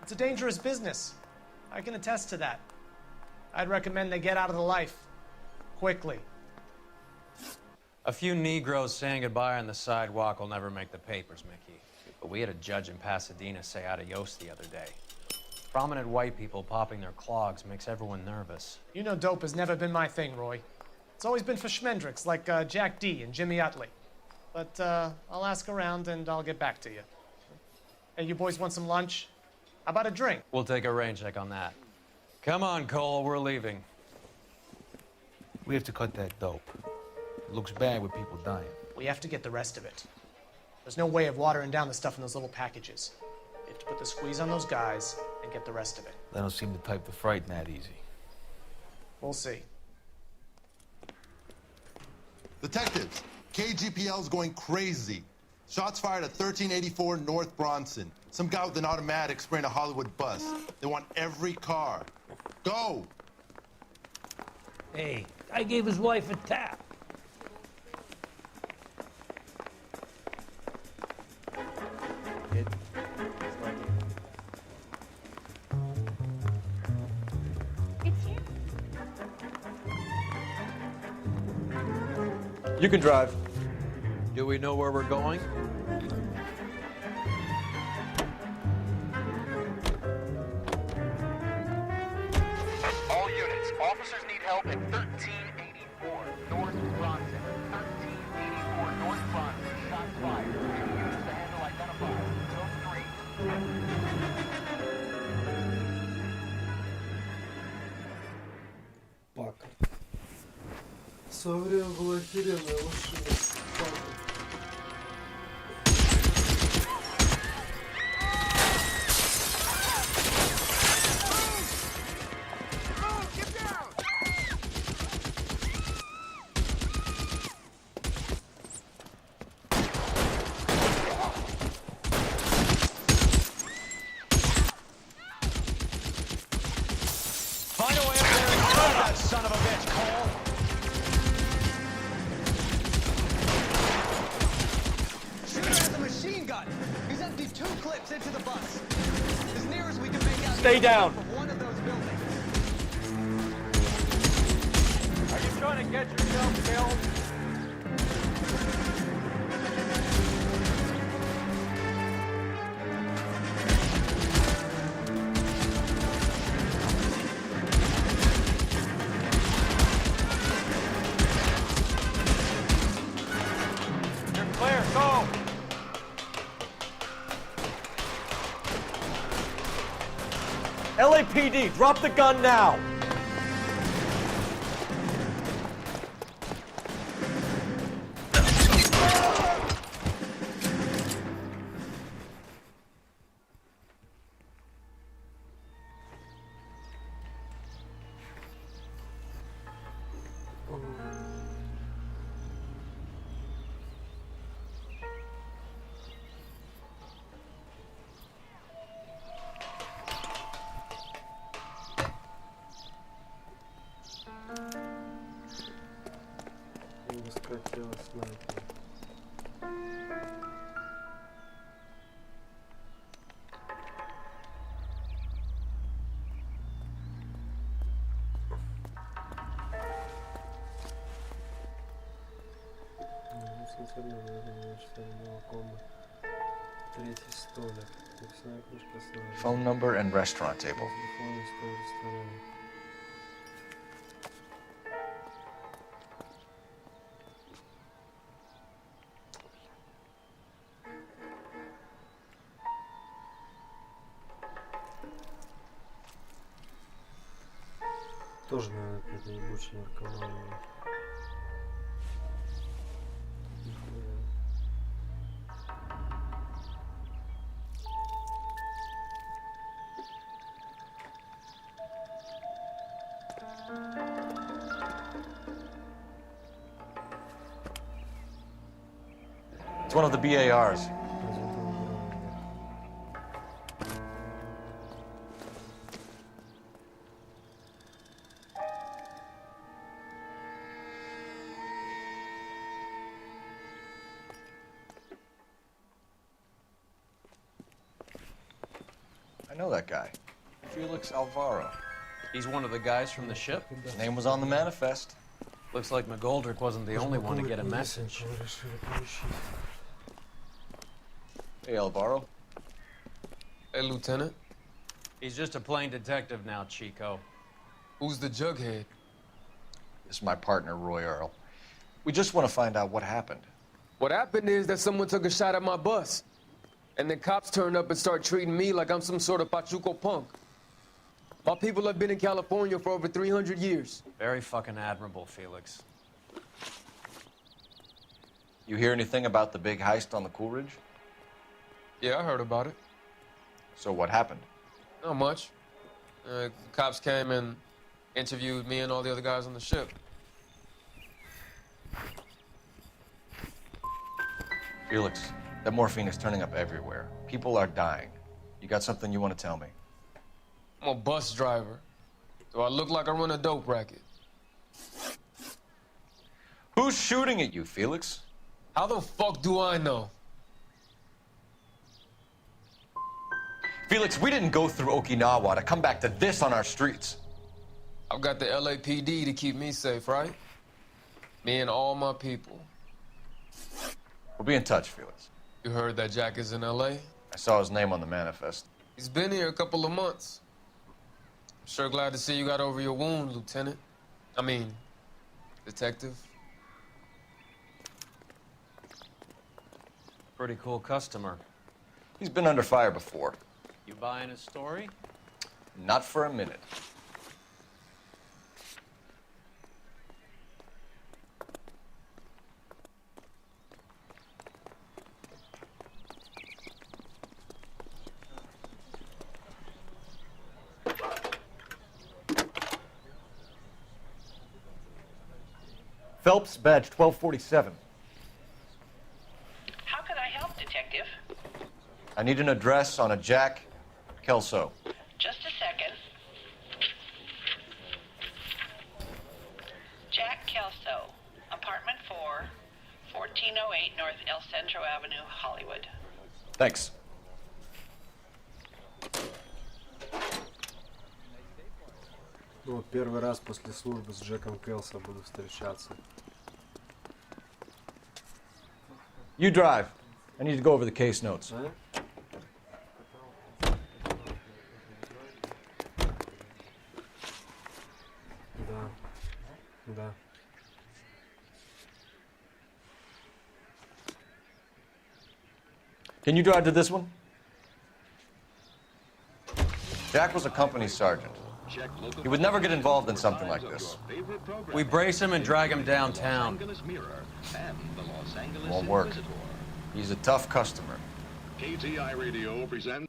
It's a dangerous business. I can attest to that. I'd recommend they get out of the life. Quickly. A few Negroes saying goodbye on the sidewalk will never make the papers, Mickey. But we had a judge in Pasadena say adios the other day. Prominent white people popping their clogs makes everyone nervous. You know dope has never been my thing, Roy. It's always been for schmendricks like Jack D and Jimmy Utley. But I'll ask around and I'll get back to you. Hey, you boys want some lunch? How about a drink? We'll take a rain check on that. Come on, Cole, we're leaving. We have to cut that dope. It looks bad with people dying. We have to get the rest of it. There's no way of watering down the stuff in those little packages. You have to put the squeeze on those guys and get the rest of it. They don't seem the type to frighten that easy. We'll see. Detectives, KGPL's going crazy. Shots fired at 1384 North Bronson. Some guy with an automatic spraying a Hollywood bus. They want every car. Go! Hey, I gave his wife a tap. You can drive. Do we know where we're going? All units, officers need help at 1384 North Bronson. 1384 North Bronson. Shots fired. Units to handle identified. Пака. В свое время была охеренная машина. Пака. Find a way up there and gun. He's emptied 2 clips into the bus. As near as we can make out. Stay down. From one of those buildings. Are you trying to get yourself killed? You're clear, go! LAPD, drop the gun now! Хотела снайпер. Третий столик. Phone number and restaurant table. Тоже, наверное, какой-то ебучий наркоман. It's one of the BARs. I know that guy. Felix Alvaro. He's one of the guys from the ship? His name was on the manifest. Looks like McGoldrick wasn't the only one to get a message. Hey, Alvaro. Hey, Lieutenant. He's just a plain detective now, Chico. Who's the jughead? This is my partner, Roy Earl. We just want to find out what happened. What happened is that someone took a shot at my bus. And then cops turned up and start treating me like I'm some sort of Pachuco punk. My people have been in California for over 300 years. Very fucking admirable, Felix. You hear anything about the big heist on the Coolidge? Yeah, I heard about it. So what happened? Not much. Cops came and interviewed me and all the other guys on the ship. Felix, that morphine is turning up everywhere. People are dying. You got something you want to tell me? I'm a bus driver. Do I look like I run a dope racket? Who's shooting at you, Felix? How the fuck do I know? Felix, we didn't go through Okinawa to come back to this on our streets. I've got the LAPD to keep me safe, right? Me and all my people. We'll be in touch, Felix. You heard that Jack is in LA? I saw his name on the manifest. He's been here a couple of months. Sure glad to see you got over your wound, Lieutenant. I mean, Detective. Pretty cool customer. He's been under fire before. You buying his story? Not for a minute. Phelps, badge 1247. How can I help, Detective? I need an address on a Jack Kelso. Just a second. Jack Kelso, apartment 4, 1408 North El Centro Avenue, Hollywood. Thanks. Ну, вот первый раз после службы с Джеком Келсом буду встречаться. You drive. I need to go over the case notes. А? Да. Да. Can you drive to this one? Jack was a company sergeant. He would never get involved in something like this. We brace him and drag him downtown. Won't work. He's a tough customer. KTI Radio presents.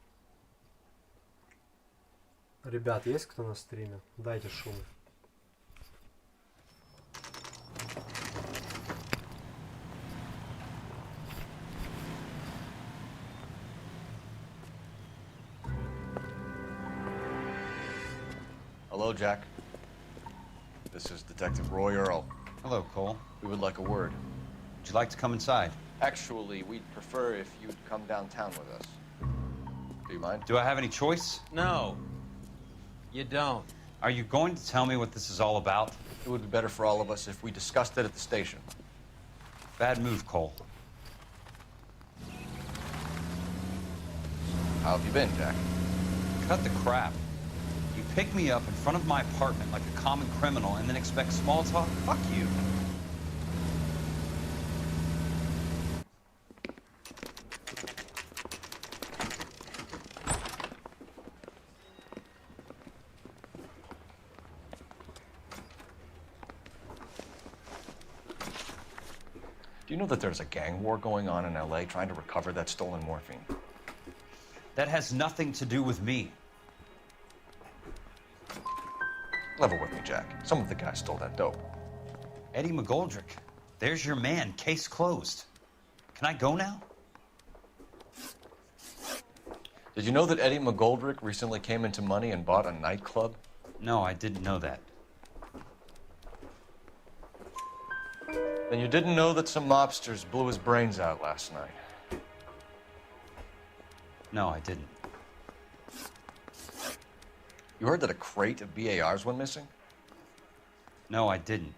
Ребят, есть кто на стриме? Дайте шум. Hello, Jack. This is Detective Roy Earl. Hello, Cole. We would like a word. Would you like to come inside? Actually, we'd prefer if you'd come downtown with us. Do you mind? Do I have any choice? No, you don't. Are you going to tell me what this is all about? It would be better for all of us if we discussed it at the station. Bad move, Cole. How have you been, Jack? Cut the crap. You pick me up in front of my apartment like a common criminal and then expect small talk? Fuck you. Do you know that there's a gang war going on in LA trying to recover that stolen morphine? That has nothing to do with me. Level with me, Jack. Some of the guys stole that dope. Eddie McGoldrick. There's your man. Case closed. Can I go now? Did you know that Eddie McGoldrick recently came into money and bought a nightclub? No, I didn't know that. Then you didn't know that some mobsters blew his brains out last night? No, I didn't. You heard that a crate of BARs went missing? No, I didn't.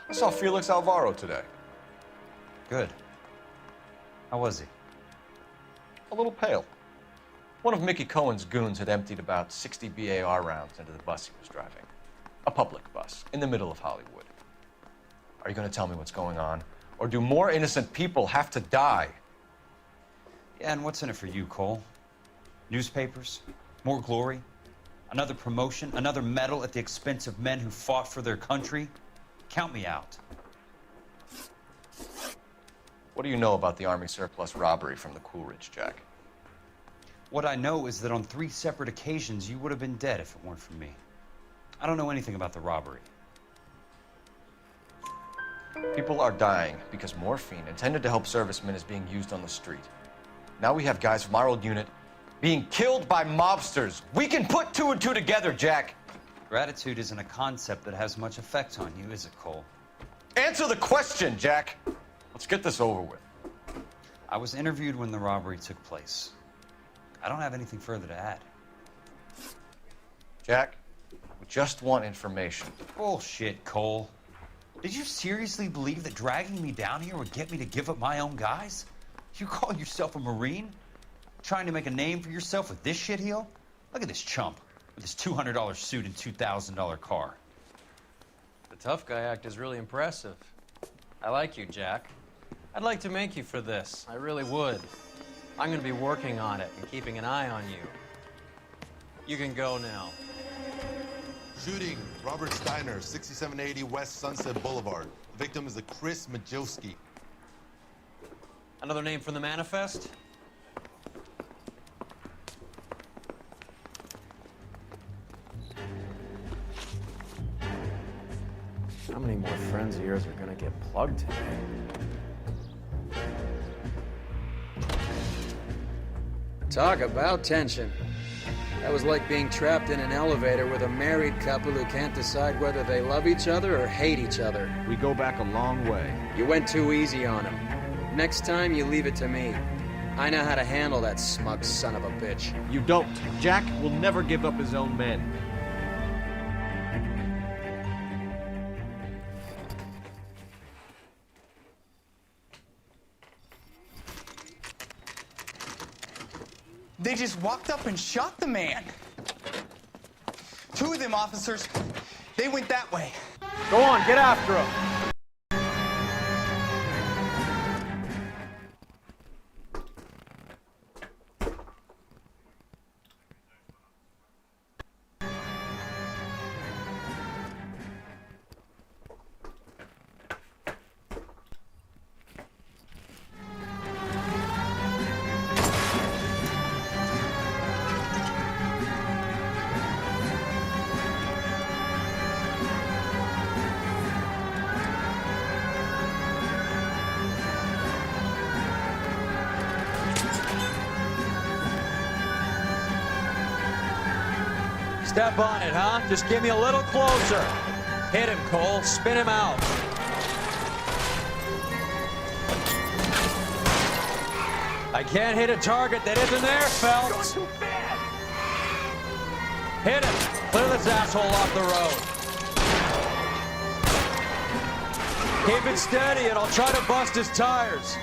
I saw Felix Alvaro today. Good. How was he? A little pale. One of Mickey Cohen's goons had emptied about 60 BAR rounds into the bus he was driving. A public bus, in the middle of Hollywood. Are you going to tell me what's going on? Or do more innocent people have to die? Yeah, and what's in it for you, Cole? Newspapers? More glory? Another promotion? Another medal at the expense of men who fought for their country? Count me out. What do you know about the Army surplus robbery from the Coolidge, Jack? What I know is that on 3 separate occasions, you would have been dead if it weren't for me. I don't know anything about the robbery. People are dying because morphine intended to help servicemen is being used on the street. Now we have guys from our old unit being killed by mobsters. We can put 2 and 2 together, Jack. Gratitude isn't a concept that has much effect on you, is it, Cole? Answer the question, Jack. Let's get this over with. I was interviewed when the robbery took place. I don't have anything further to add. Jack, we just want information. Bullshit, Cole. Did you seriously believe that dragging me down here would get me to give up my own guys? You call yourself a Marine? Trying to make a name for yourself with this shitheel? Look at this chump with his $200 suit and $2,000 car. The tough guy act is really impressive. I like you, Jack. I'd like to make you for this. I really would. I'm going to be working on it and keeping an eye on you. You can go now. Shooting, Robert Steiner, 6780 West Sunset Boulevard. The victim is a Chris Majowski. Another name from the manifest? How many more friends of yours are gonna get plugged today? Talk about tension. That was like being trapped in an elevator with a married couple who can't decide whether they love each other or hate each other. We go back a long way. You went too easy on him. Next time, you leave it to me. I know how to handle that smug son of a bitch. You don't. Jack will never give up his own men. They just walked up and shot the man. Two of them officers, they went that way. Go on, get after him. Step on it, huh? Just give me a little closer. Hit him, Cole. Spin him out. I can't hit a target that isn't there, Phelps. Hit him. Clear this asshole off the road. Keep it steady and I'll try to bust his tires.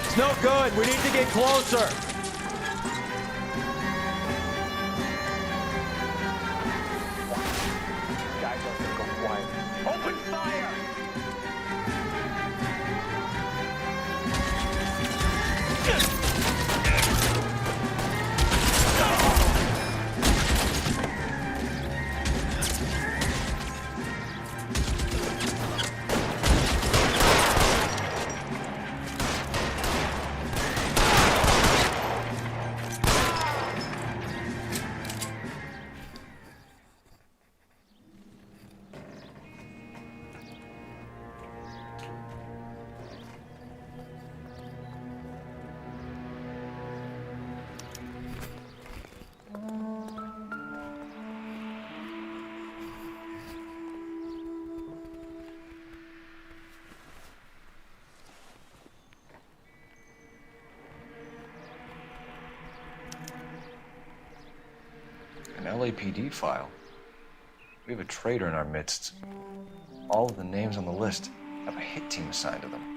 It's no good. We need to get closer. Guys are gonna go quiet. Open fire! An LAPD file. We have a traitor in our midst. All of the names on the list have a hit team assigned to them.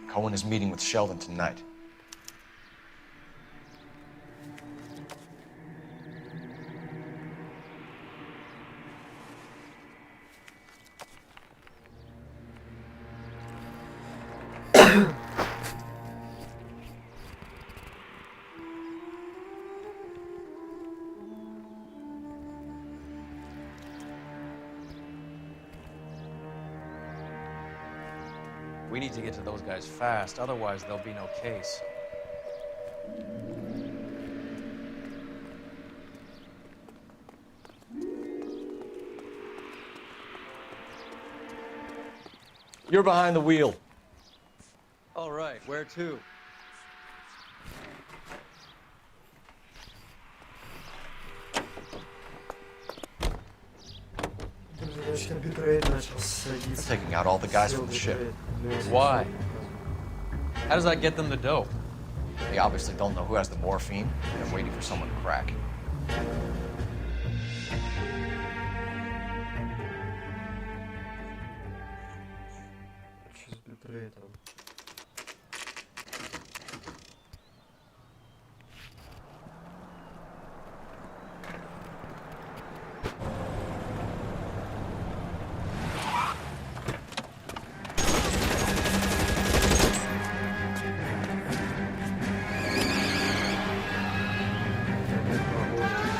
Cohen is meeting with Sheldon tonight. We need to get to those guys fast, otherwise there'll be no case. You're behind the wheel. All right, where to? They're taking out all the guys from the ship. Why? How does that get them the dope? They obviously don't know who has the morphine, and they're waiting for someone to crack.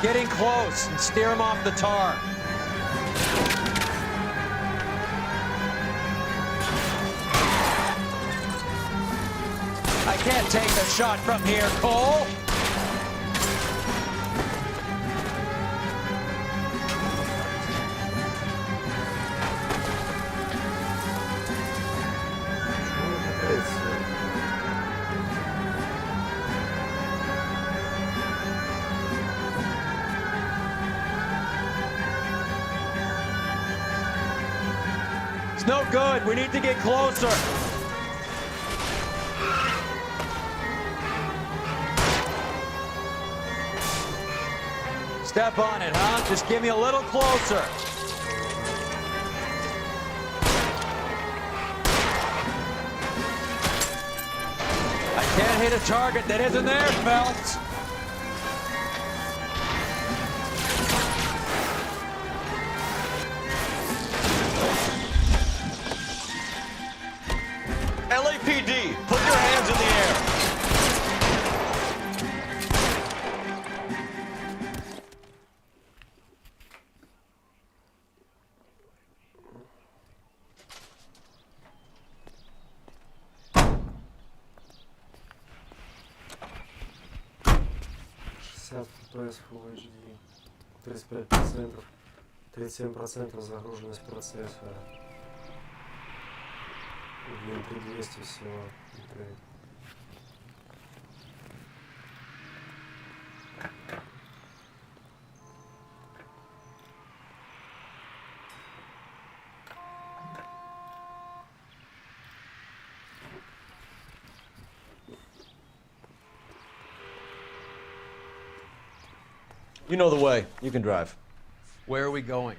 getting close and steer him off the tar. I can't take the shot from here, Cole. It's no good. We need to get closer. Step on it, huh? Just give me a little closer. I can't hit a target that isn't there, Phelps. LAPD, put your hands in the air. FPS Full HD, 35%, 37% загруженность процессора. Блин, 3200 всего. You know the way. You can drive. Where are we going?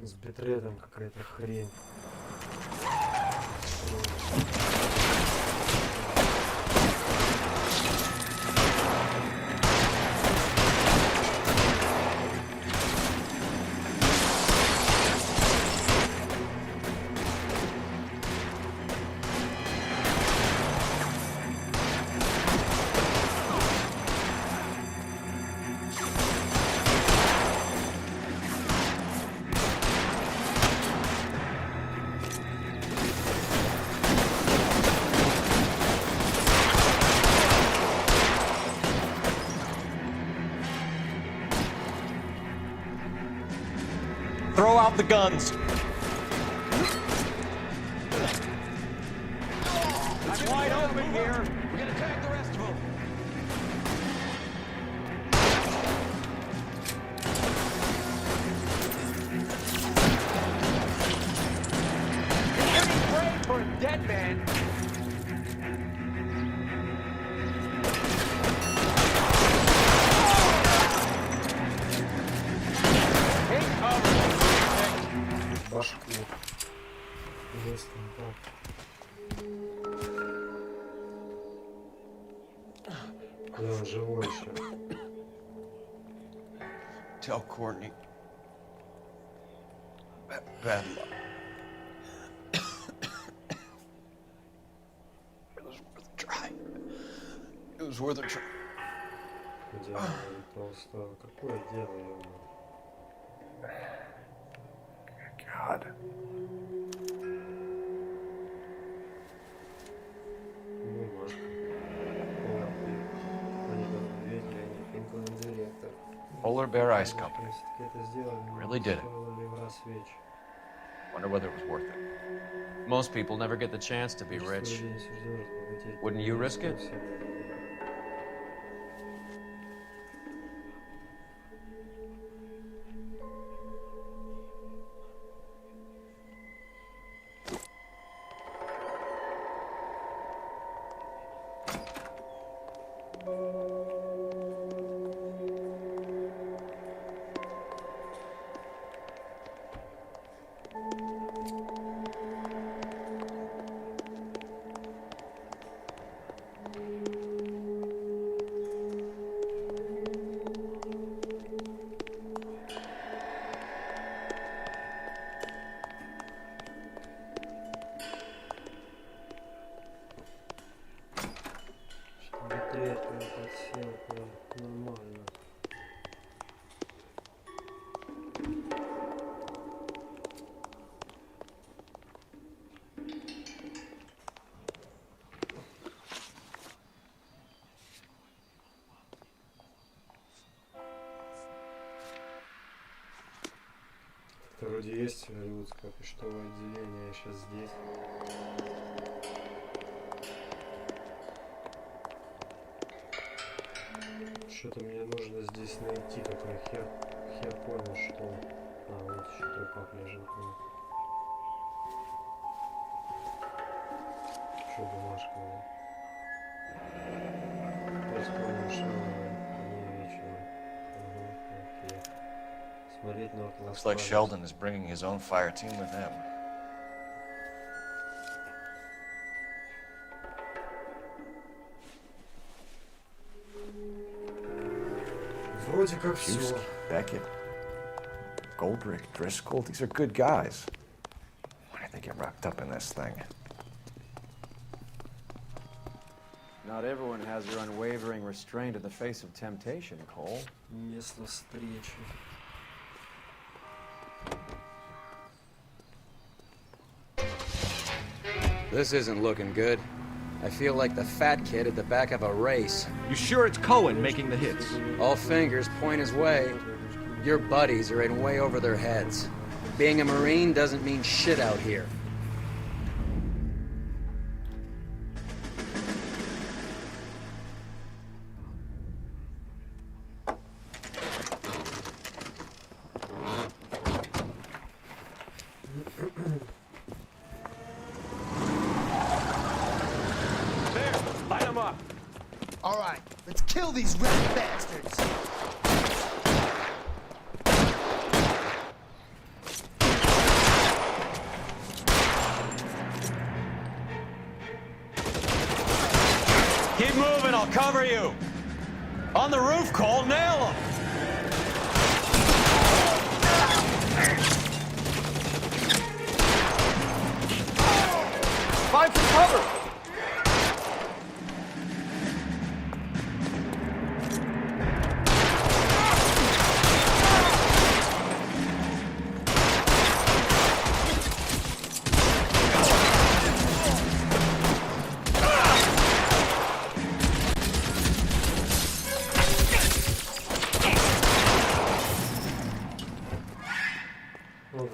С битретом какая-то хрень. Throw out the guns. I'm wide open here. We're gonna tag the rest of them. You're getting brave for a dead man. Башку. Если так. Да, он живой еще. Tell Courtney. Bad luck. It was worth a try. It was worth a try. Дело толстого. Какое дело ему? God. Polar Bear Ice Company. Really did it. Wonder whether it was worth it. Most people never get the chance to be rich. Wouldn't you risk it? Третья подселка. Нормально. Вроде есть голливудское почтовое отделение, я сейчас здесь. Что-то мне нужно здесь найти, какой хер. Хер понял, что... А, вот еще трупак лежит. Что бумажка? Просто понял, что... Не, ничего. Окей. Смотреть на около. Looks like Sheldon is bringing his own fire team with him. Вроде как все. Husky, Beckett, Goldrick, Driscoll, these are good guys. Why did they get wrapped up in this thing? Not everyone has your unwavering restraint in the face of temptation, Cole. Место встречи. This isn't looking good. I feel like the fat kid at the back of a race. You sure it's Cohen making the hits? All fingers point his way. Your buddies are in way over their heads. Being a Marine doesn't mean shit out here. All right, let's kill these red bastards. Keep moving, I'll cover you. On the roof, Cole, nail him. Find some cover!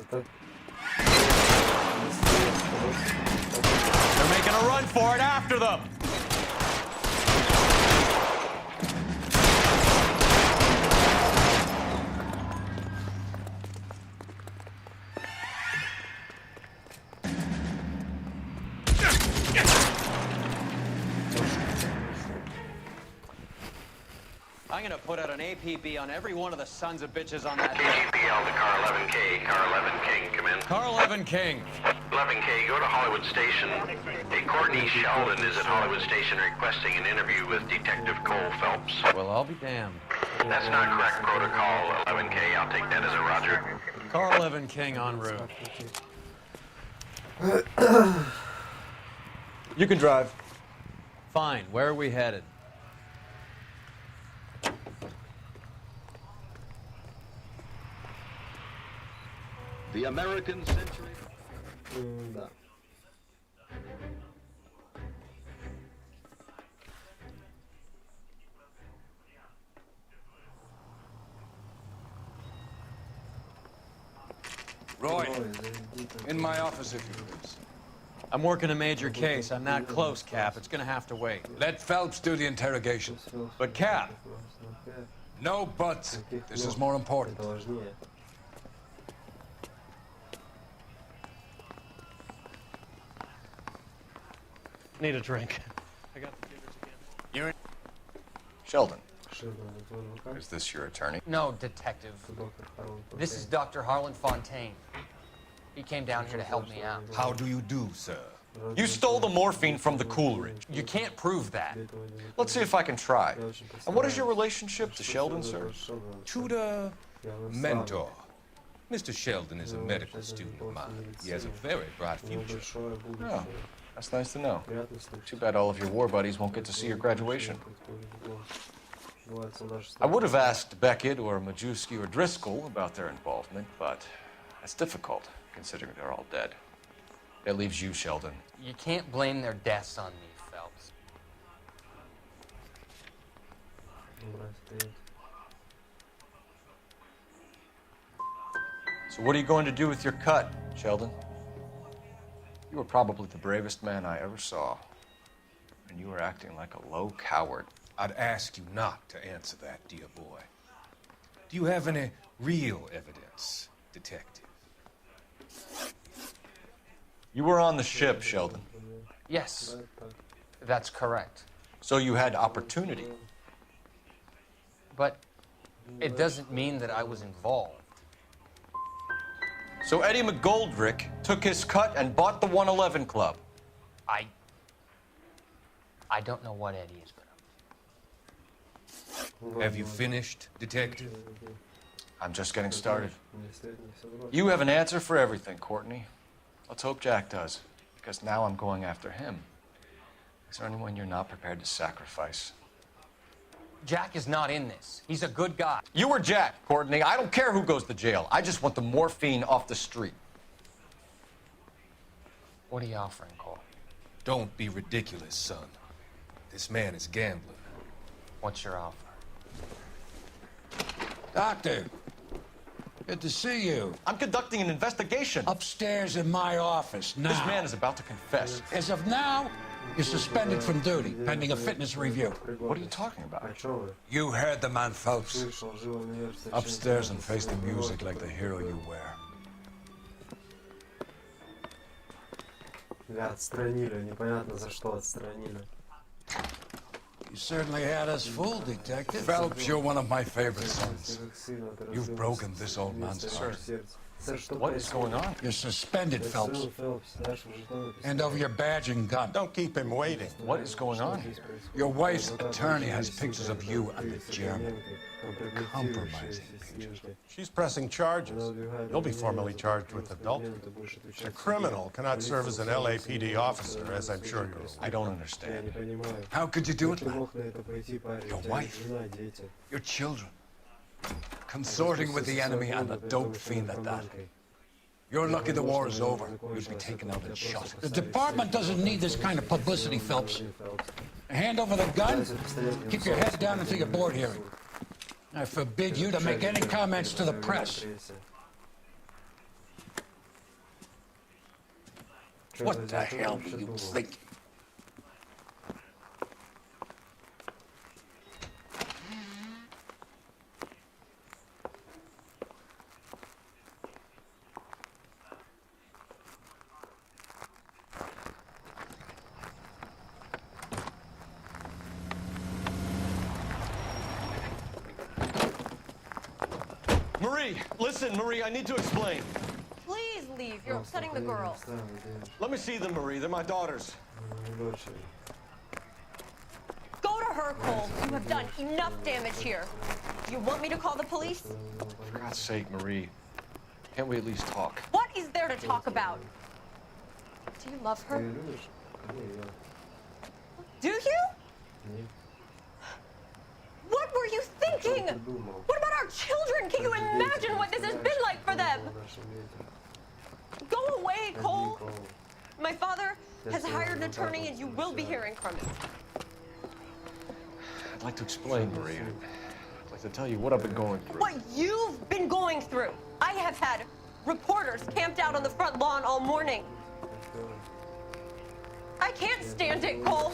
They're making a run for it after them. I'm gonna put out an APB on every one of the sons of bitches on that hill. KGPL to car 11K. Car 11 King, come in. Car 11 King. 11K, go to Hollywood Station. Hey, Courtney Sheldon is at Hollywood Station requesting an interview with Detective Cole Phelps. Well, I'll be damned. That's not correct protocol, 11K. I'll take that as a roger. Car 11 King en route. You can drive. Fine, where are we headed? The American Century. Да. Roy, in my office, if you please. I'm working a major case. I'm not close, Cap. It's gonna have to wait. Let Phelps do the interrogation. But, Cap. No buts. This is more important. Need a drink. I got the jitters again. You're Sheldon. Is this your attorney? No, detective. This is Dr. Harlan Fontaine. He came down here to help me out. How do you do, sir? You stole the morphine from the Coolidge. You can't prove that. Let's see if I can try. And what is your relationship to Sheldon, sir? Tutor, mentor. Mr. Sheldon is a medical student of mine. He has a very bright future. Oh. That's nice to know. Too bad all of your war buddies won't get to see your graduation. I would have asked Beckett or Majewski or Driscoll about their involvement, but that's difficult, considering they're all dead. That leaves you, Sheldon. You can't blame their deaths on me, Phelps. So what are you going to do with your cut, Sheldon? You were probably the bravest man I ever saw. And you were acting like a low coward. I'd ask you not to answer that, dear boy. Do you have any real evidence, detective? You were on the ship, Sheldon. Yes, that's correct. So you had opportunity. But it doesn't mean that I was involved. So Eddie McGoldrick took his cut and bought the 111 Club. I don't know what Eddie is gonna. Have you finished, detective? I'm just getting started. You have an answer for everything, Courtney. Let's hope Jack does, because now I'm going after him. Is there anyone you're not prepared to sacrifice? Jack is not in this. He's a good guy. You or Jack, Courtney. I don't care who goes to jail. I just want the morphine off the street. What are you offering, Cole? Don't be ridiculous, son. This man is gambling. What's your offer? Doctor, good to see you. I'm conducting an investigation. Upstairs in my office now. This man is about to confess. As of now, you're suspended from duty, pending a fitness review. What are you talking about? You heard the man, Phelps. Upstairs and face the music like the hero you were. Отстранили, непонятно за что отстранили. You certainly had us fooled, Detective. Phelps, you're one of my favorite sons. You've broken this old man's heart. What is going on? You're suspended, Phelps. Hand over your badge and gun. Don't keep him waiting. What is going on here? Your wife's attorney has pictures of you and the German. Compromising pictures. She's pressing charges. You'll be formally charged with adultery. A criminal cannot serve as an LAPD officer, as I'm sure you're aware. I don't understand. How could you do it, man? Your wife, your children, consorting with the enemy and a dope fiend at that. You're lucky the war is over. You'd be taken out and shot. The department doesn't need this kind of publicity, Phelps. Hand over the gun, keep your head down until your board hearing. I forbid you to make any comments to the press. What the hell do you think? Marie, listen, Marie, I need to explain. Please leave. You're upsetting the girls. Let me see them, Marie. They're my daughters. Go to her, Cole. You have done enough damage here. Do you want me to call the police? For God's sake, Marie. Can't we at least talk? What is there to talk about? Do you love her? Do you? What were you thinking? What about our children? Can you imagine what this has been like for them? Go away, Cole. My father has hired an attorney and you will be hearing from him. I'd like to explain, Marie. I'd like to tell you what I've been going through. What you've been going through. I have had reporters camped out on the front lawn all morning. I can't stand it, Cole.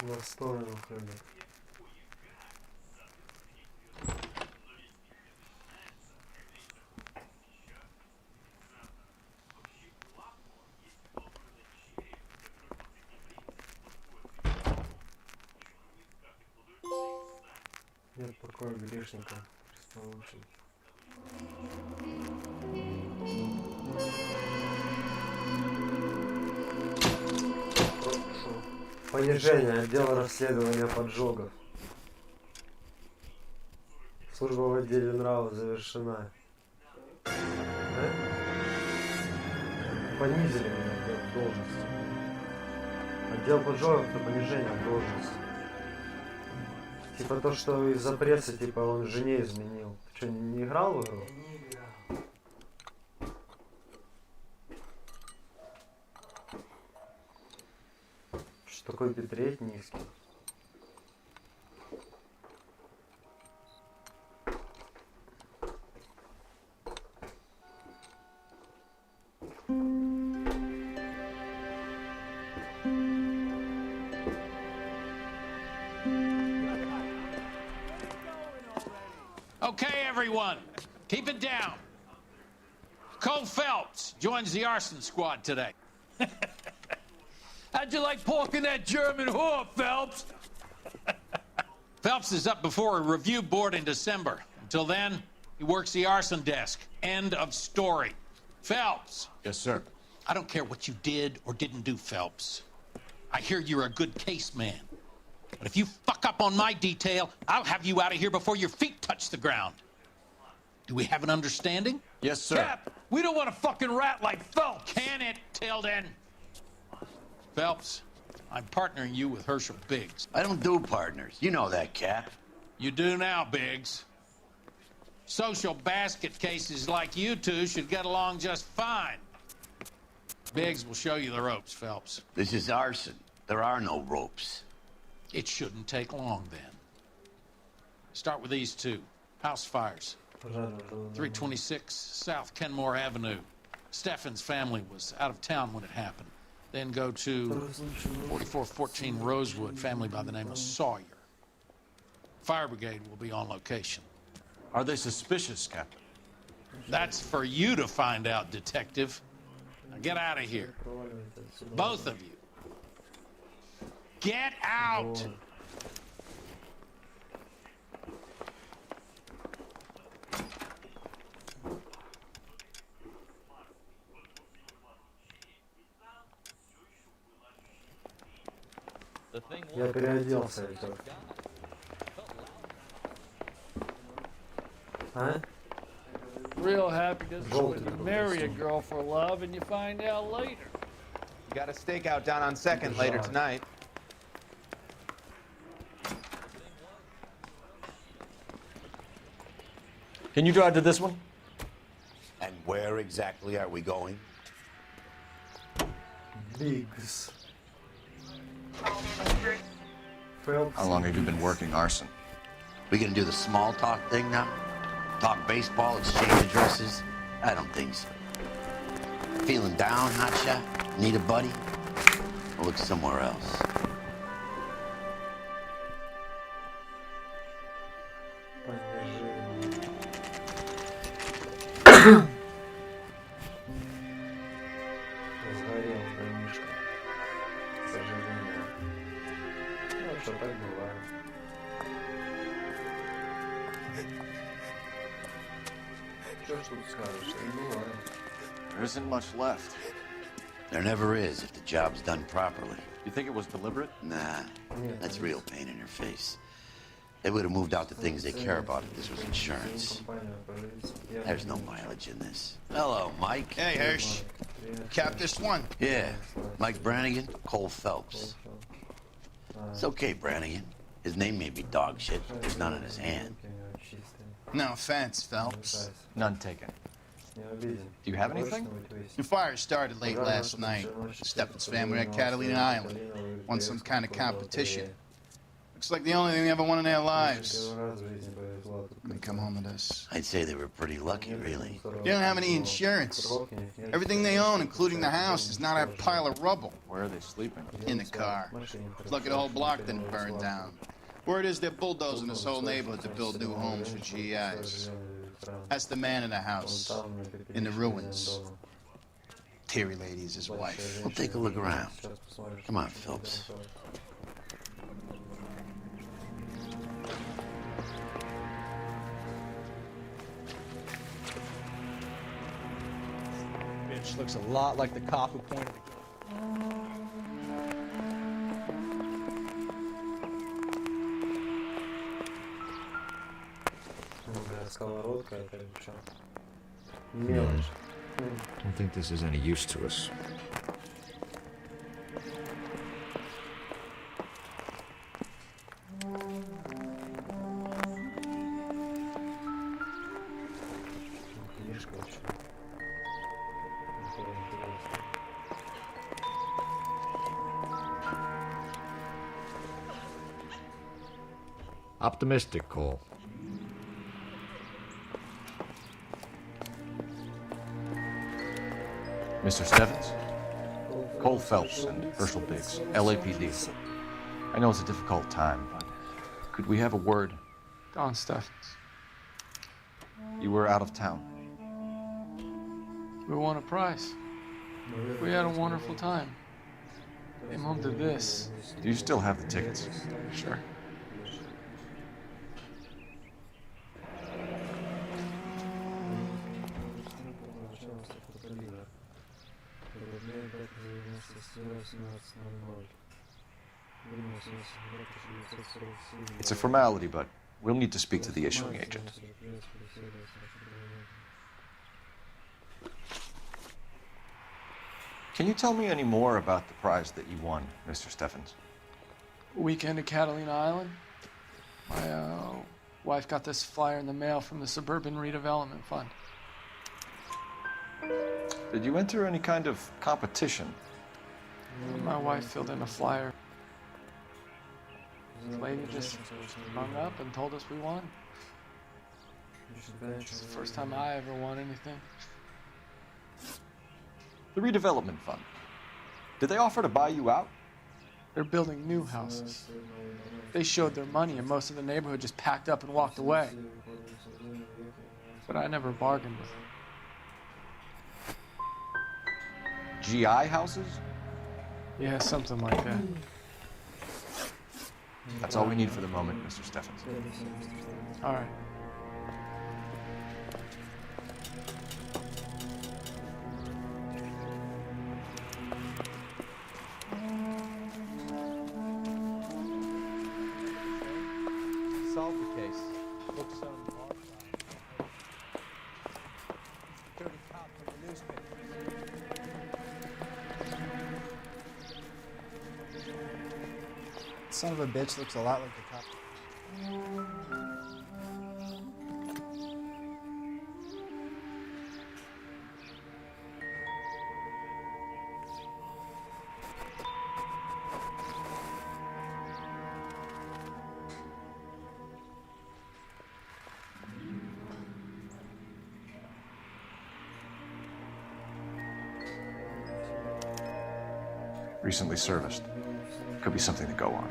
На сторону ходит. Нет покоя грешника, лучше. Понижение, отдел расследования поджогов. Служба в отделе нравов завершена. Понизили меня в должности. Отдел поджогов — это понижение в должности. Типа то, что из-за прессы, типа он жене изменил. Ты что, не играл в игру? Что такой битрейт низкий? Okay, everyone, keep it down. Cole Phelps joins the arson squad today. How'd you like pork in that German whore, Phelps? Phelps is up before a review board in December. Until then, he works the arson desk. End of story. Phelps. Yes, sir. I don't care what you did or didn't do, Phelps. I hear you're a good case man. But if you fuck up on my detail, I'll have you out of here before your feet touch the ground. Do we have an understanding? Yes, sir. Cap, we don't want a fucking rat like Phelps. Can it, Tilden? Phelps, I'm partnering you with Herschel Biggs. I don't do partners. You know that, Cap. You do now, Biggs. Social basket cases like you two should get along just fine. Biggs will show you the ropes, Phelps. This is arson. There are no ropes. It shouldn't take long, then. Start with these two. House fires. 326 South Kenmore Avenue. Steffen's family was out of town when it happened. Then go to 4414 Rosewood, family by the name of Sawyer. Fire brigade will be on location. Are they suspicious, Captain? That's for you to find out, Detective. Now get out of here. Both of you. Get out! Я переоделся, это. А? Real happy to marry a girl for love and you find out later. You got a stakeout down on 2nd later tonight. Can you drive to this one? And where exactly are we going? Biggs. How long have you been working arson? We gonna do the small talk thing now? Talk baseball, exchange addresses? I don't think so. Feeling down, hotshot? Need a buddy? We'll look somewhere else. Сгорел домишко. К сожалению. Ну, что так бывает. Что ж тут скажешь? Так бывает. There isn't much left. There never is if the job's done properly. You think it was deliberate? Nah, that's real pain in your face. They would have moved out the things they care about if this was insurance. There's no mileage in this. Hello, Mike. Hey, Hirsch. Cap this one. Yeah, Mike Brannigan, Cole Phelps. It's okay, Brannigan. His name may be dog shit, but there's none in his hand. No offense, Phelps. None taken. Do you have anything? The fire started late last night. Steffen's family at Catalina Island won some kind of competition. Looks like the only thing they ever won in their lives. They come home with us. I'd say they were pretty lucky, really. They don't have any insurance. Everything they own, including the house, is not a pile of rubble. Where are they sleeping? In the car. It's lucky the whole block didn't burn down. Word is they're bulldozing this whole neighborhood to build new homes for GIs. That's the man in the house, in the ruins. Terry lady's his wife. We'll take a look around. Come on, Phelps. Bitch looks a lot like the cop who pointed the gun. Сковородка это или что? Мелочь. Don't think this is any use to us. Книжка вообще. Optimistic, Cole. Mr. Stevens? Cole Phelps and Herschel Biggs, LAPD. I know it's a difficult time, but could we have a word? Don Stevens. You were out of town. We won a prize. We had a wonderful time. Came home to this. Do you still have the tickets? Sure. It's a formality, but we'll need to speak to the issuing agent. Can you tell me any more about the prize that you won, Mr. Stevens? Weekend at Catalina Island. My wife got this flyer in the mail from the Suburban Redevelopment Fund. Did you enter any kind of competition? My wife filled in a flyer. The lady just hung up and told us we won. It's the first time I ever won anything. The redevelopment fund. Did they offer to buy you out? They're building new houses. They showed their money and most of the neighborhood just packed up and walked away. But I never bargained with them. GI houses? Yeah, something like that. That's all we need for the moment, Mr. Stevens. All right. Solve the case. Books on our side. Dirty cop from the newspaper. Son of a bitch looks a lot like the cop. Recently serviced. Could be something to go on.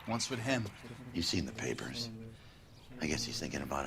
What's with him? You've seen the papers. I guess he's thinking about